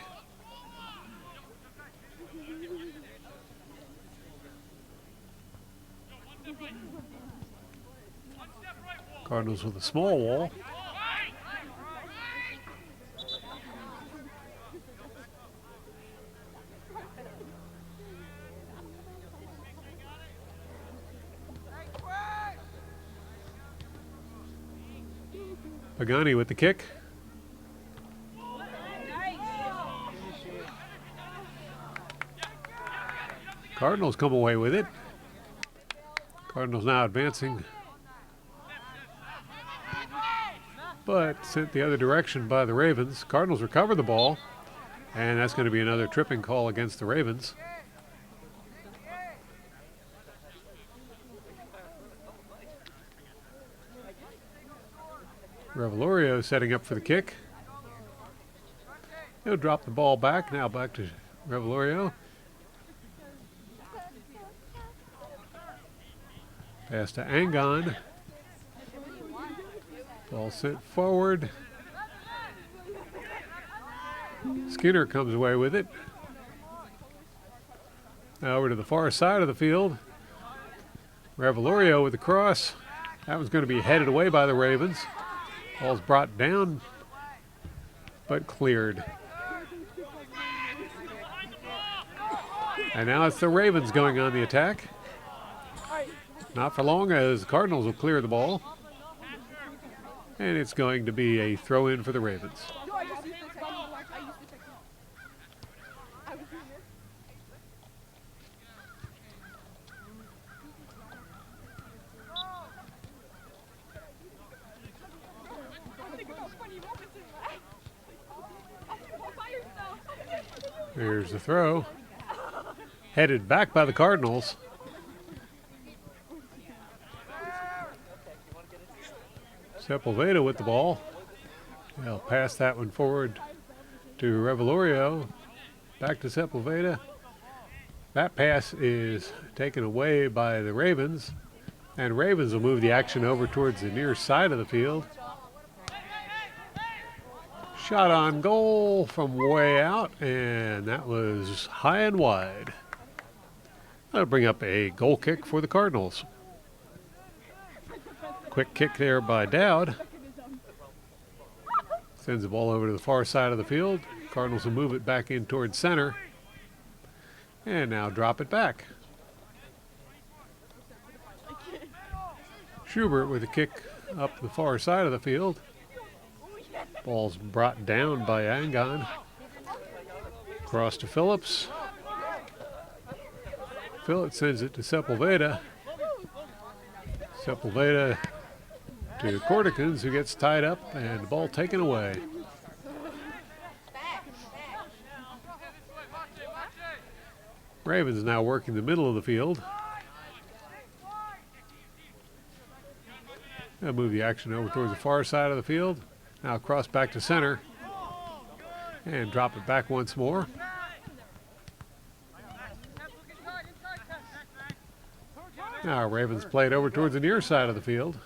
Cardinals with a small wall. Pagani with the kick. Cardinals come away with it. Cardinals now advancing, but sent the other direction by the Ravens. Cardinals recover the ball, and that's going to be another tripping call against the Ravens. Revelorio setting up for the kick. He'll drop the ball back. Now back to Revelorio. Pass to Angon. Ball sent forward. Skinner comes away with it. Now over to the far side of the field. Revelorio with the cross. That was going to be headed away by the Ravens. Ball's brought down, but cleared. And now it's the Ravens going on the attack. Not for long, as the Cardinals will clear the ball. And it's going to be a throw-in for the Ravens. Here's the throw. Headed back by the Cardinals. Sepulveda with the ball. They'll pass that one forward to Revelorio. Back to Sepulveda. That pass is taken away by the Ravens. And Ravens will move the action over towards the near side of the field. Shot on goal from way out, and that was high and wide. That'll bring up a goal kick for the Cardinals. Quick kick there by Dowd. Sends the ball over to the far side of the field. Cardinals will move it back in towards center. And now drop it back. Schubert with a kick up the far side of the field. Ball's brought down by Angon. Cross to Phillips. Phillips sends it to Sepulveda. Sepulveda to Corticans, who gets tied up, and the ball taken away. Ravens now working the middle of the field. They'll move the action over towards the far side of the field. Now cross back to center and drop it back once more. Now Ravens play it over towards the near side of the field.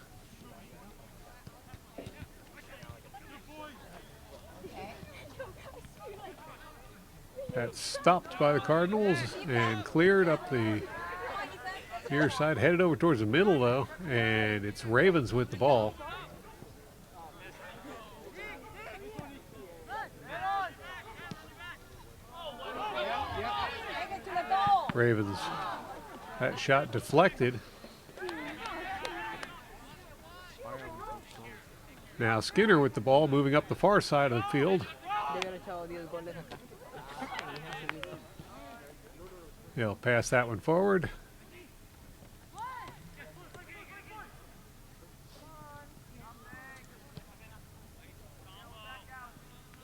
That's stopped by the Cardinals and cleared up the near side, headed over towards the middle though, and it's Ravens with the ball. Ravens, that shot deflected. Now Skinner with the ball, moving up the far side of the field. He'll pass that one forward.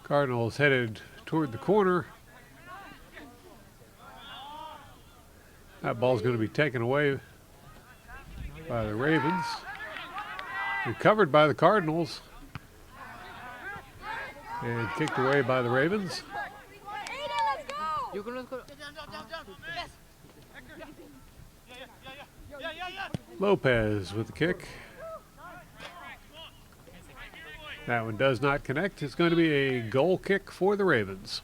Cardinals headed toward the corner. That ball's going to be taken away by the Ravens. Recovered by the Cardinals. And kicked away by the Ravens. Lopez with the kick. That one does not connect. It's going to be a goal kick for the Ravens.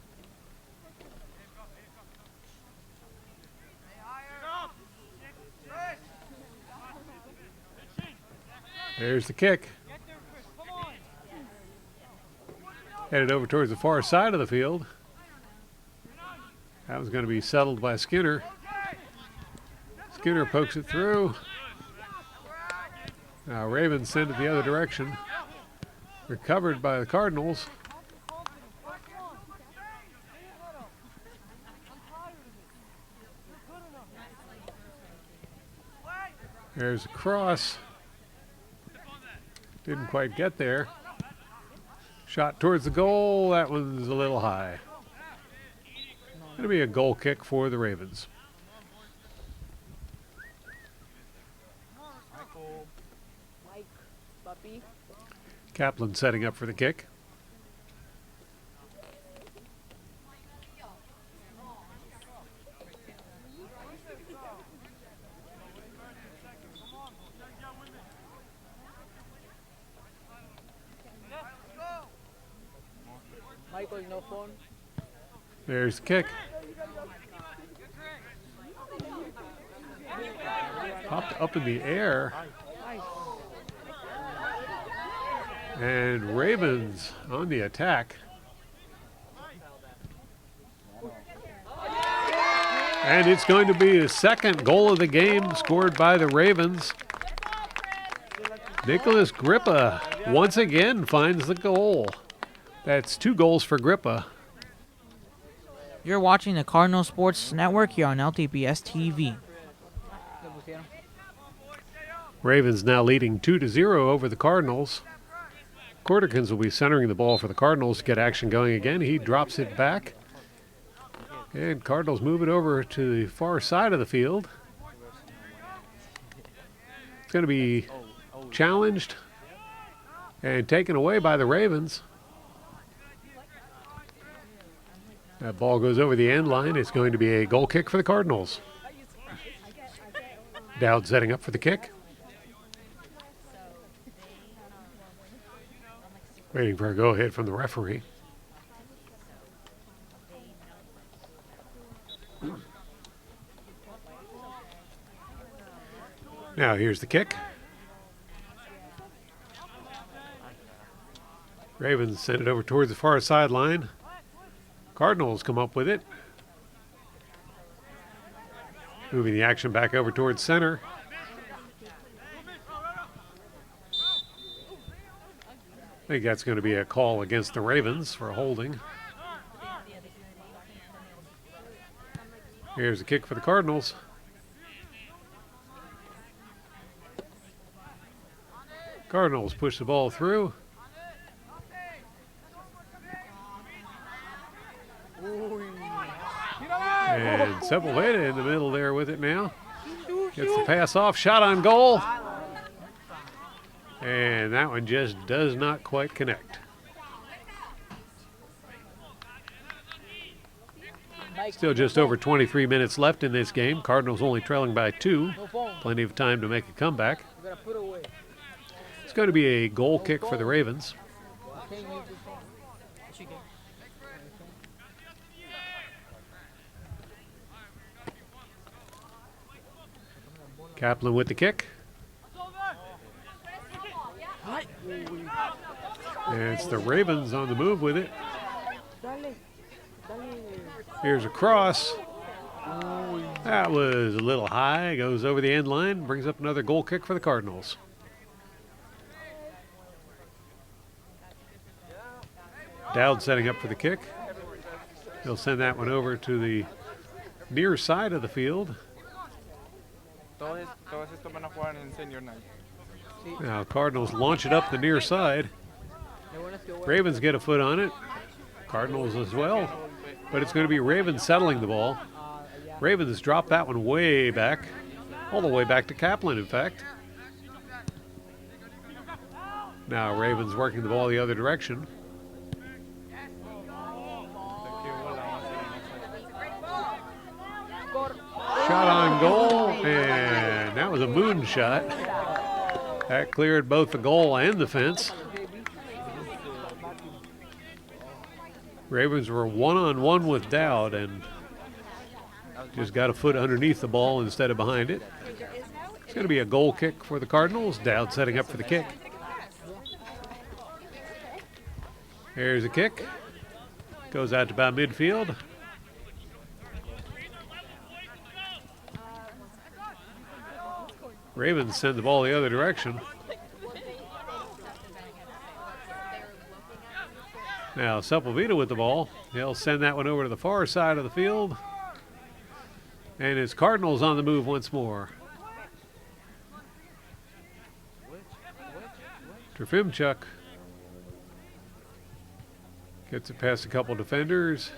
There's the kick. Headed over towards the far side of the field. That was going to be settled by Skinner. Skinner pokes it through. Now Ravens send it the other direction. Recovered by the Cardinals. There's a cross. Didn't quite get there. Shot towards the goal. That one's a little high. Going to be a goal kick for the Ravens. Kaplan setting up for the kick. Michael, no phone. There's the kick. Popped up in the air. And Ravens on the attack. And it's going to be the second goal of the game scored by the Ravens. Nicholas Grippa once again finds the goal. That's 2 goals for Grippa. You're watching the Cardinal Sports Network here on LTBS TV. Ravens now leading 2-0 over the Cardinals. Corderkins will be centering the ball for the Cardinals to get action going again. He drops it back. And Cardinals move it over to the far side of the field. It's going to be challenged and taken away by the Ravens. That ball goes over the end line. It's going to be a goal kick for the Cardinals. Dowd setting up for the kick. Waiting for a go-ahead from the referee. Now here's the kick. Ravens send it over towards the far sideline. Cardinals come up with it. Moving the action back over towards center. I think that's going to be a call against the Ravens for holding. Here's the kick for the Cardinals. Cardinals push the ball through. And Sepulveda in the middle there with it now. Gets the pass off, shot on goal. And that one just does not quite connect. Still just over 23 minutes left in this game. Cardinals only trailing by 2. Plenty of time to make a comeback. It's going to be a goal kick for the Ravens. Kaplan with the kick. And it's the Ravens on the move with it. Here's a cross. That was a little high. Goes over the end line. Brings up another goal kick for the Cardinals. Dowd setting up for the kick. He'll send that one over to the near side of the field. Now Cardinals launch it up the near side. Ravens get a foot on it. Cardinals as well. But it's going to be Ravens settling the ball. Ravens drop that one way back. All the way back to Kaplan, in fact. Now Ravens working the ball the other direction. Shot on goal, and that was a moon shot. That cleared both the goal and the fence. Ravens were one-on-one with Dowd and just got a foot underneath the ball instead of behind it. It's going to be a goal kick for the Cardinals. Dowd setting up for the kick. Here's a kick. Goes out to about midfield. Ravens send the ball the other direction. Now Sepulveda with the ball. He'll send that one over to the far side of the field. And it's Cardinals on the move once more. Trofimchuk gets it past a couple defenders.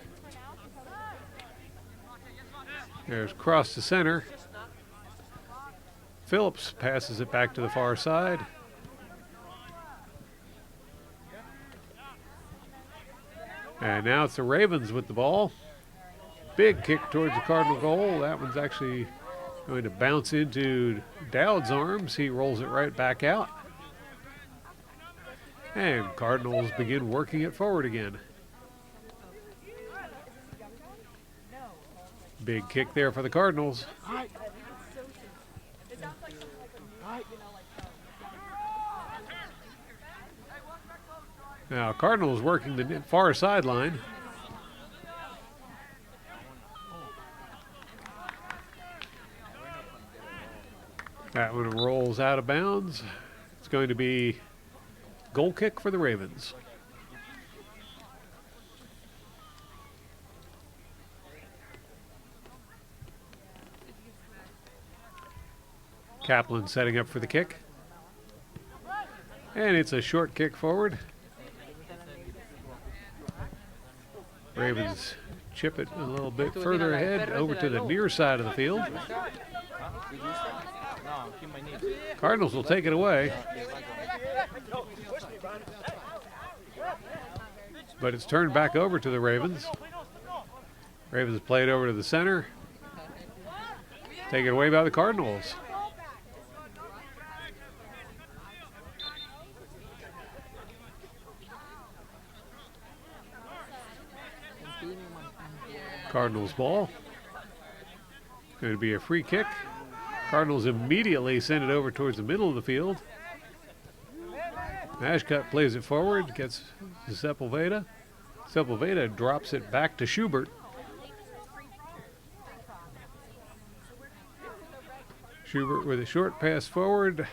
There's cross to center. Phillips passes it back to the far side. And now it's the Ravens with the ball. Big kick towards the Cardinal goal. That one's actually going to bounce into Dowd's arms. He rolls it right back out. And Cardinals begin working it forward again. Big kick there for the Cardinals. Now Cardinals working the far sideline. That one rolls out of bounds. It's going to be goal kick for the Ravens. Kaplan setting up for the kick. And it's a short kick forward. Ravens chip it a little bit further ahead over to the near side of the field. Cardinals will take it away. But it's turned back over to the Ravens. Ravens play it over to the center. Taken away by the Cardinals. Cardinals ball. Going to be a free kick. Cardinals immediately send it over towards the middle of the field. Ashcutt plays it forward, gets to Sepulveda. Sepulveda drops it back to Schubert. Schubert with a short pass forward.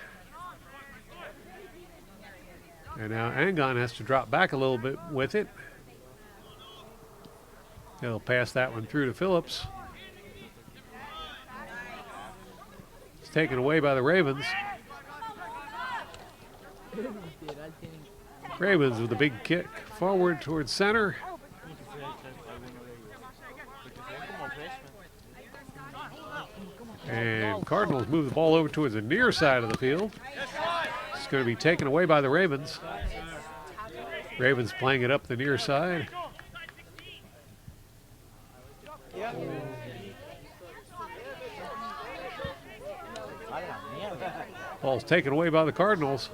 And now Angon has to drop back a little bit with it. He'll pass that one through to Phillips. It's taken away by the Ravens. Ravens with a big kick forward towards center. And Cardinals move the ball over towards the near side of the field. It's going to be taken away by the Ravens. Ravens playing it up the near side. Ball's taken away by the Cardinals.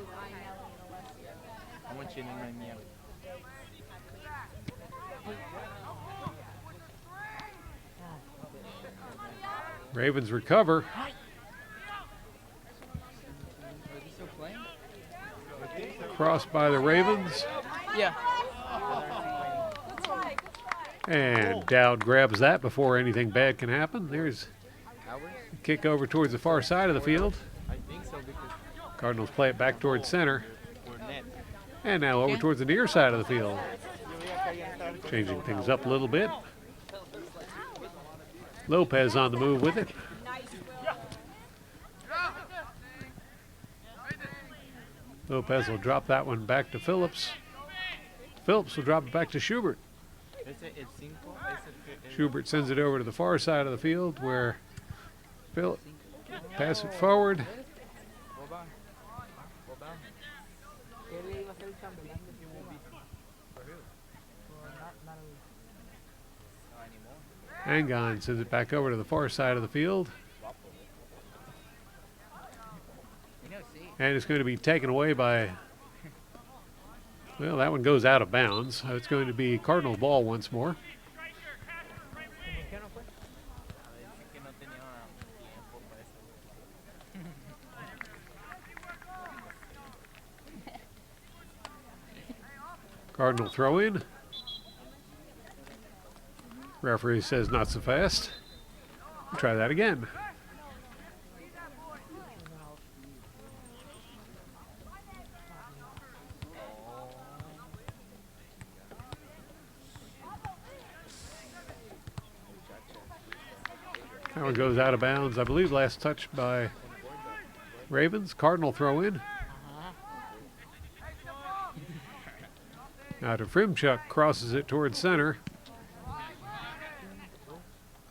Ravens recover. Crossed by the Ravens. Yeah. And Dowd grabs that before anything bad can happen. There's a kick over towards the far side of the field. Cardinals play it back towards center. And now over towards the near side of the field. Changing things up a little bit. Lopez on the move with it. Lopez will drop that one back to Phillips. Phillips will drop it back to Schubert. Schubert sends it over to the far side of the field where Phillips pass it forward. Angon sends it back over to the far side of the field. And it's going to be taken away by, well, that one goes out of bounds. So it's going to be Cardinal ball once more. Cardinal throw in. Referee says not so fast. We'll try that again. That one goes out of bounds. I believe last touch by Ravens. Cardinal throw in. Now to Frimchuk, crosses it towards center.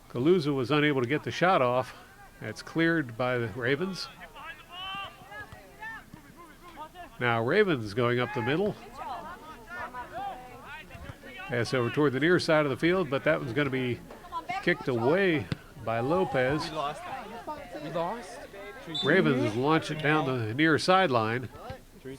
Kaluza was unable to get the shot off. That's cleared by the Ravens. Now Ravens going up the middle. Pass over toward the near side of the field, but that one's going to be kicked away by Lopez. We lost. Ravens launch it down the near sideline. 3-2.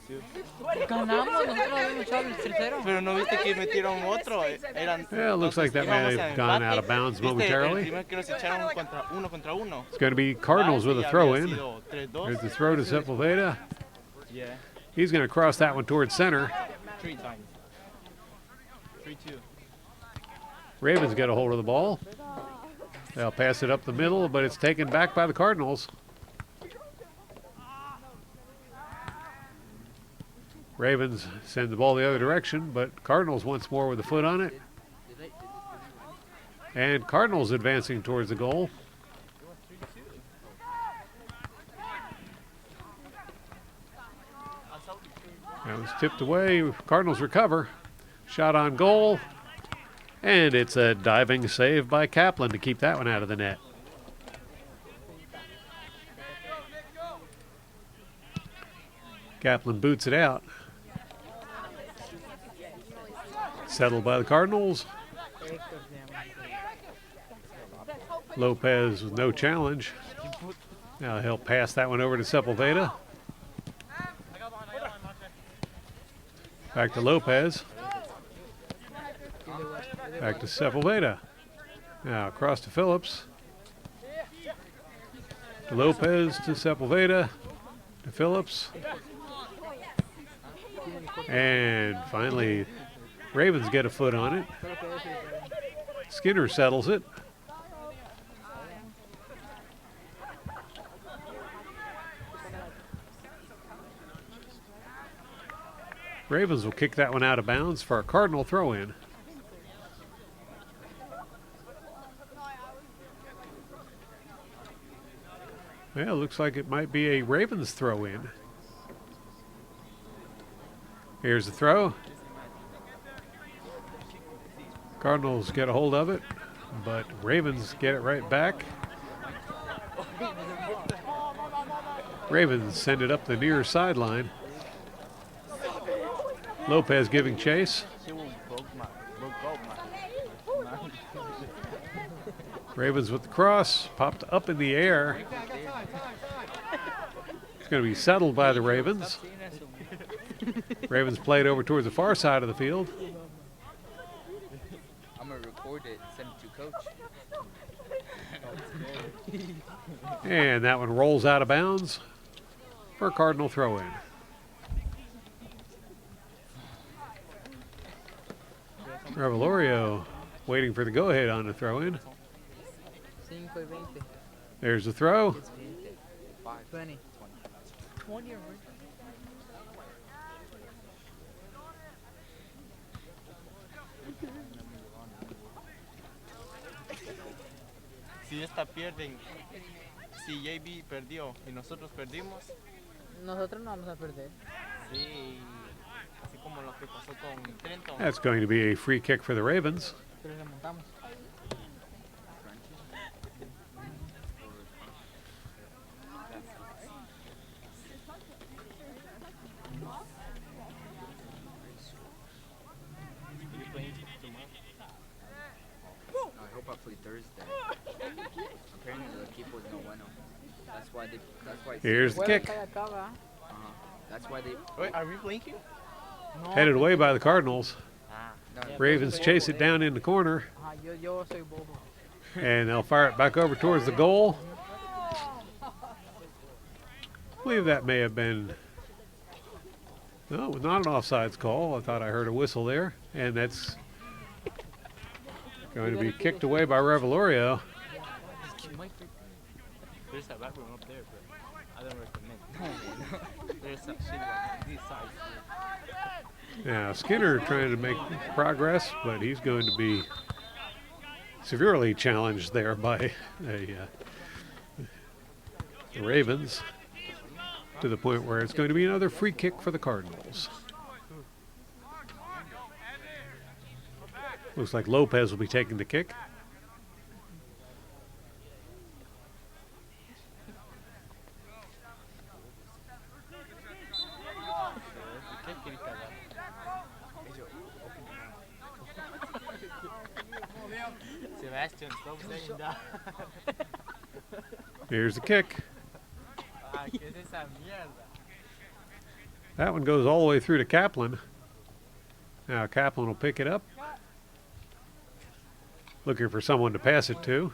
Ganamos, nosotros habíamos echado el tercero. Pero no viste que metieron otro. Eran Yeah, it looks like that may have gone out of bounds momentarily. Primero que nos echaron contra uno. It's going to be Cardinals with a throw in. 3-2. There's the throw to Sepulveda. Yeah. He's going to cross that one towards center. 3 times. 3-2. Ravens get a hold of the ball. They'll pass it up the middle, but it's taken back by the Cardinals. Ravens send the ball the other direction, but Cardinals once more with a foot on it. And Cardinals advancing towards the goal. That was tipped away. Cardinals recover. Shot on goal. And it's a diving save by Kaplan to keep that one out of the net. Kaplan boots it out. Settled by the Cardinals. Lopez with no challenge. Now he'll pass that one over to Sepulveda. Back to Lopez. Back to Sepulveda. Now across to Phillips. To Lopez to Sepulveda. To Phillips. And finally, Ravens get a foot on it. Skinner settles it. Ravens will kick that one out of bounds for a Cardinal throw-in. Well, it looks like it might be a Ravens throw-in. Here's the throw. Cardinals get a hold of it, but Ravens get it right back. Ravens send it up the near sideline. Lopez giving chase. Ravens with the cross, popped up in the air. It's going to be settled by the Ravens. Ravens played over towards the far side of the field. I'm going to record it, send it to coach. And that one rolls out of bounds for a Cardinal throw-in. Revelorio waiting for the go-ahead on the throw-in. 5-20. There's the throw. 20. 20 Si esta pierden, si JB perdió y nosotros perdimos, Nosotros no vamos a perder. sí, así como lo que pasó con Trenton. That's going to be a free kick for the Ravens. Pero remontamos. I hope I play Thursday. tiempo es no bueno. That's why they. That's why. Here's the kick. That's why they. Wait, are we blinking? Headed away by the Cardinals. No, Ravens chase it down in the corner, Yo soy bobo. and they'll fire it back over towards the goal. I believe that may have been, no, it was not an offsides call. I thought I heard a whistle there, and that's going to be kicked away by Revelorio. There's a back room up there, but I don't recommend. There's some shit on these sides. Now, Skinner trying to make progress, but he's going to be severely challenged there by the Ravens, to the point where it's going to be another free kick for the Cardinals. Looks like Lopez will be taking the kick. Sebastian, stop saying that. Here's the kick. ¿Qué es esa mierda? That one goes all the way through to Kaplan. Now Kaplan will pick it up. Looking for someone to pass it to.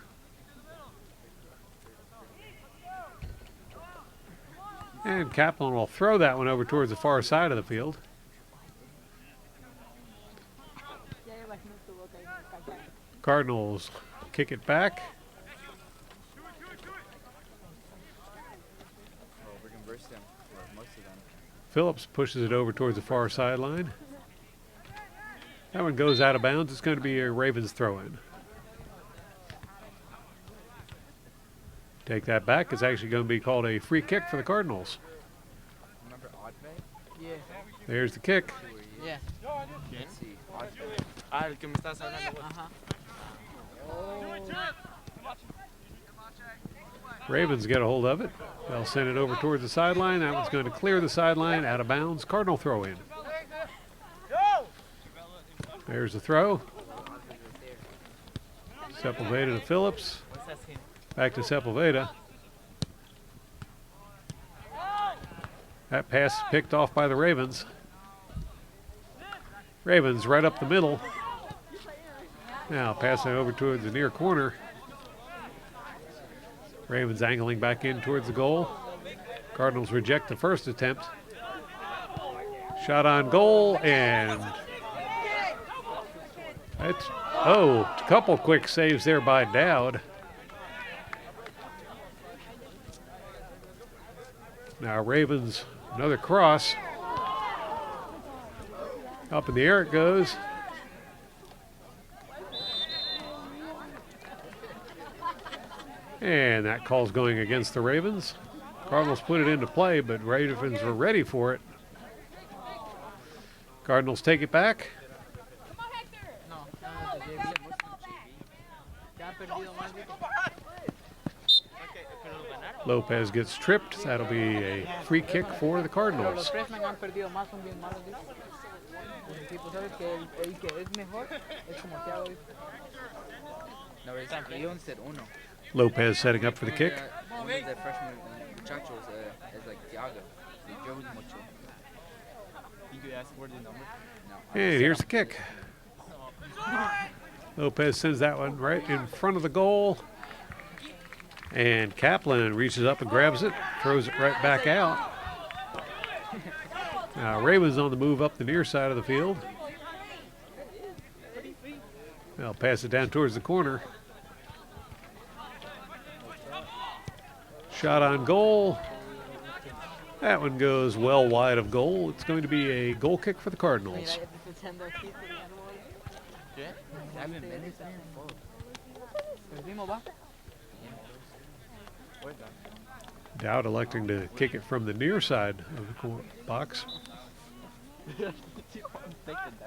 And Kaplan will throw that one over towards the far side of the field. Cardinals kick it back. We're gonna burst them, or most of them. Phillips pushes it over towards the far sideline. That one goes out of bounds. It's going to be a Ravens throw-in. Take that back. It's actually going to be called a free kick for the Cardinals. Remember Oddbay? Yeah. There's the kick. Yeah. Let's see. Oddbay. Ah, el que me estás hablando. Ravens get a hold of it. They'll send it over towards the sideline. That one's going to clear the sideline, out of bounds. Cardinal throw in. There's the throw. Sepulveda to Phillips. Back to Sepulveda. That pass is picked off by the Ravens. Ravens right up the middle. Now passing over towards the near corner. Ravens angling back in towards the goal. Cardinals reject the first attempt. Shot on goal, and it's, oh, a couple quick saves there by Dowd. Now Ravens, another cross. Up in the air it goes. And that call's going against the Ravens. Cardinals put it into play, but Ravens were ready for it. Cardinals take it back. Lopez gets tripped. That'll be a free kick for the Cardinals. Lopez setting up for the kick. One of the freshman muchachos is like Thiago. He dribbles mucho. Did you ask for the number? No. And here's the kick. Lopez sends that one right in front of the goal. And Kaplan reaches up and grabs it, throws it right back out. Now Ravens on the move up the near side of the field. They'll pass it down towards the corner. Shot on goal. That one goes well wide of goal. It's going to be a goal kick for the Cardinals. Dowd electing to kick it from the near side of the box.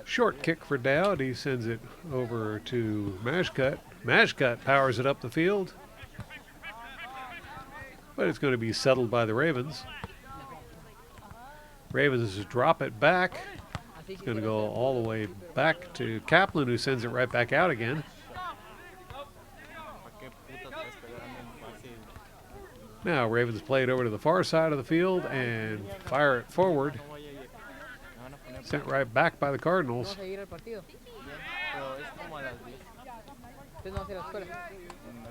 Short kick for Dowd. He sends it over to Mashcut. Mashcut powers it up the field. But it's going to be settled by the Ravens. Ravens drop it back. It's going to go all the way back to Kaplan, who sends it right back out again. Now Ravens play it over to the far side of the field and fire it forward. Sent right back by the Cardinals. Vamos a seguir el partido. Pero es como a las 10. Ustedes no van a ir a la escuela.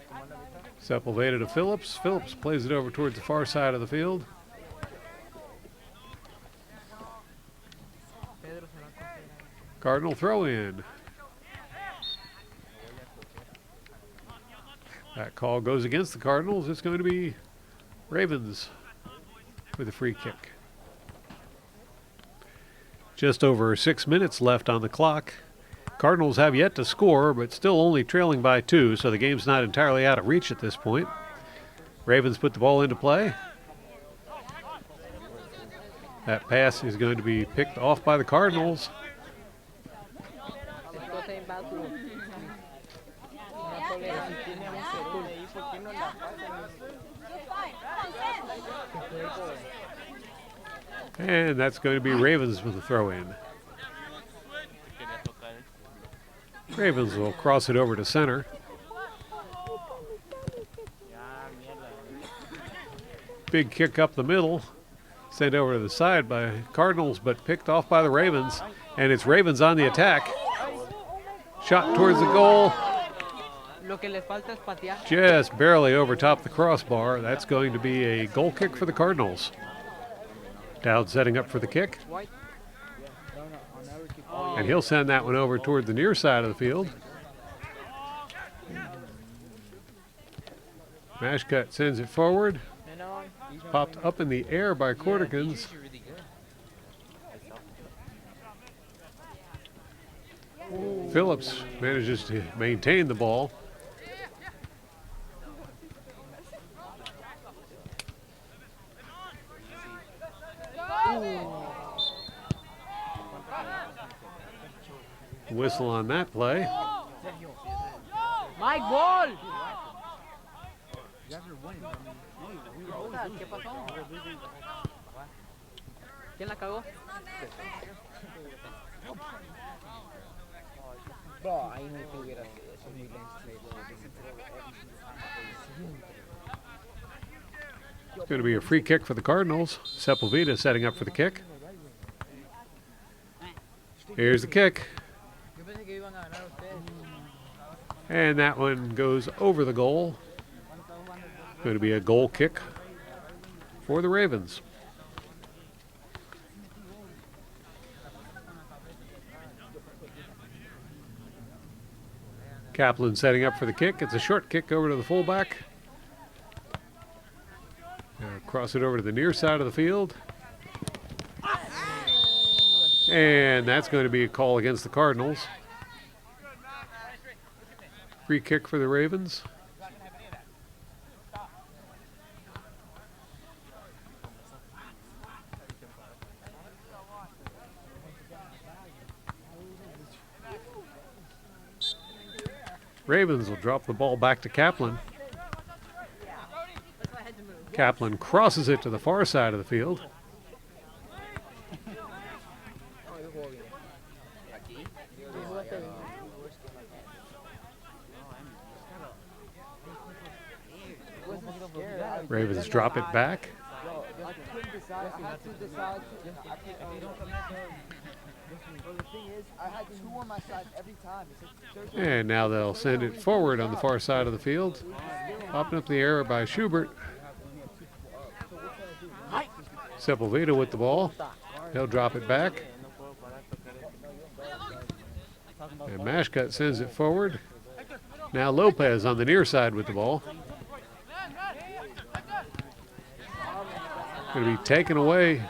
Como a la mitad. Sepulveda to Phillips. Phillips plays it over towards the far side of the field. Pedro se va a coger. Cardinal throw in. That call goes against the Cardinals. It's going to be Ravens with a free kick. Just over 6 minutes left on the clock. Cardinals have yet to score, but still only trailing by 2, so the game's not entirely out of reach at this point. Ravens put the ball into play. That pass is going to be picked off by the Cardinals. Esto se va a tu. Una polera. ¿Por qué no la pasan? And that's going to be Ravens with the throw in. Ravens will cross it over to center. Big kick up the middle. Sent over to the side by Cardinals, but picked off by the Ravens. And it's Ravens on the attack. Shot towards the goal. Lo que les falta es patear. Just barely over top the crossbar. That's going to be a goal kick for the Cardinals. Dowd setting up for the kick. White. And he'll send that one over toward the near side of the field. Mashcut sends it forward. Popped up in the air by Corticans. Phillips manages to maintain the ball. Whistle on that play. Mike, ball. ¿Qué pasó? ¿Quién la cagó? Bro, ahí no te hubiera sido. Eso es muy It's going to be a free kick for the Cardinals. Sepulveda setting up for the kick. Here's the kick. Yo pensé que iban a ganar ustedes. And that one goes over the goal. Going to be a goal kick for the Ravens. Kaplan setting up for the kick. It's a short kick over to the fullback. Cross it over to the near side of the field. And that's going to be a call against the Cardinals. Free kick for the Ravens. Ravens will drop the ball back to Kaplan. Kaplan crosses it to the far side of the field. Ravens drop it back. I couldn't decide. I had to decide. Well, the thing is, I had two on my side every time. And now they'll send it forward on the far side of the field. Popping up the air by Schubert. Sepulveda with the ball. He'll drop it back. And Mashcut sends it forward. Now Lopez on the near side with the ball. Going to be taken away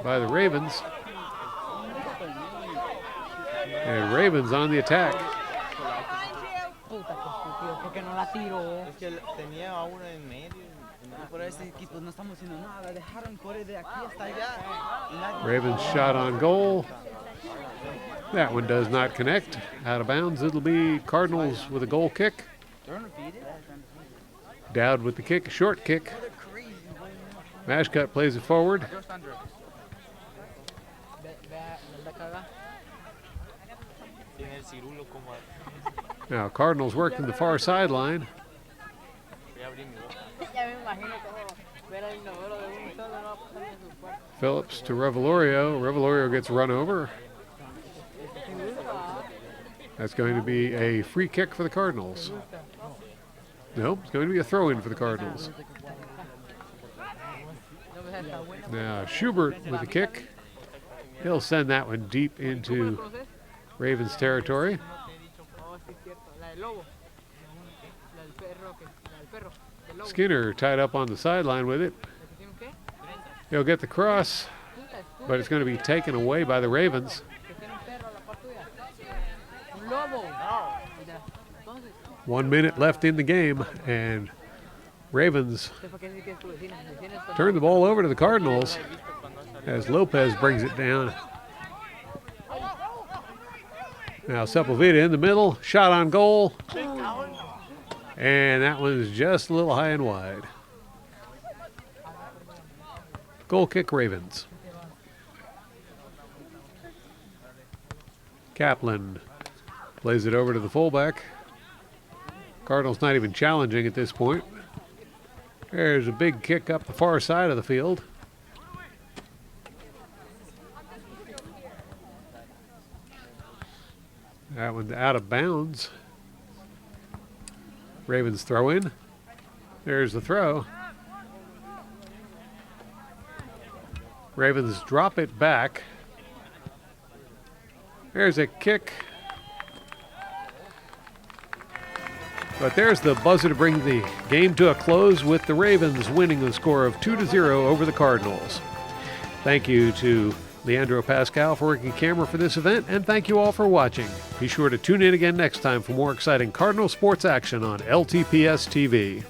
by the Ravens. And Ravens on the attack. Puta, qué estúpido. ¿Por qué no la tiró? Es que tenía a uno en medio. Por este equipo no estamos haciendo nada, dejaron correr de aquí hasta allá. Ravens shot on goal. That one does not connect. Out of bounds. It'll be Cardinals with a goal kick. Dowd with the kick, a short kick. Mashcut plays it forward. Now Cardinals working the far sideline. Ya me imagino como ver el inodoro de un solo no va a pasar en su cuarto. Phillips to Revelorio. Revelorio gets run over. That's going to be a free kick for the Cardinals. Nope, it's going to be a throw-in for the Cardinals. Now Schubert with the kick. He'll send that one deep into Ravens territory. Skinner tied up on the sideline with it. He'll get the cross, but it's going to be taken away by the Ravens. 1 minute left in the game, and Ravens turn the ball over to the Cardinals as Lopez brings it down. Now Sepulveda in the middle, shot on goal, and that one's just a little high and wide. Goal kick Ravens. Kaplan plays it over to the fullback. Cardinals not even challenging at this point. There's a big kick up the far side of the field. That one's out of bounds. Ravens throw in. There's the throw. Ravens drop it back. There's a kick. But there's the buzzer to bring the game to a close, with the Ravens winning the score of 2-0 over the Cardinals. Thank you to Leandro Pascal for working camera for this event, and thank you all for watching. Be sure to tune in again next time for more exciting Cardinal sports action on LTPS TV.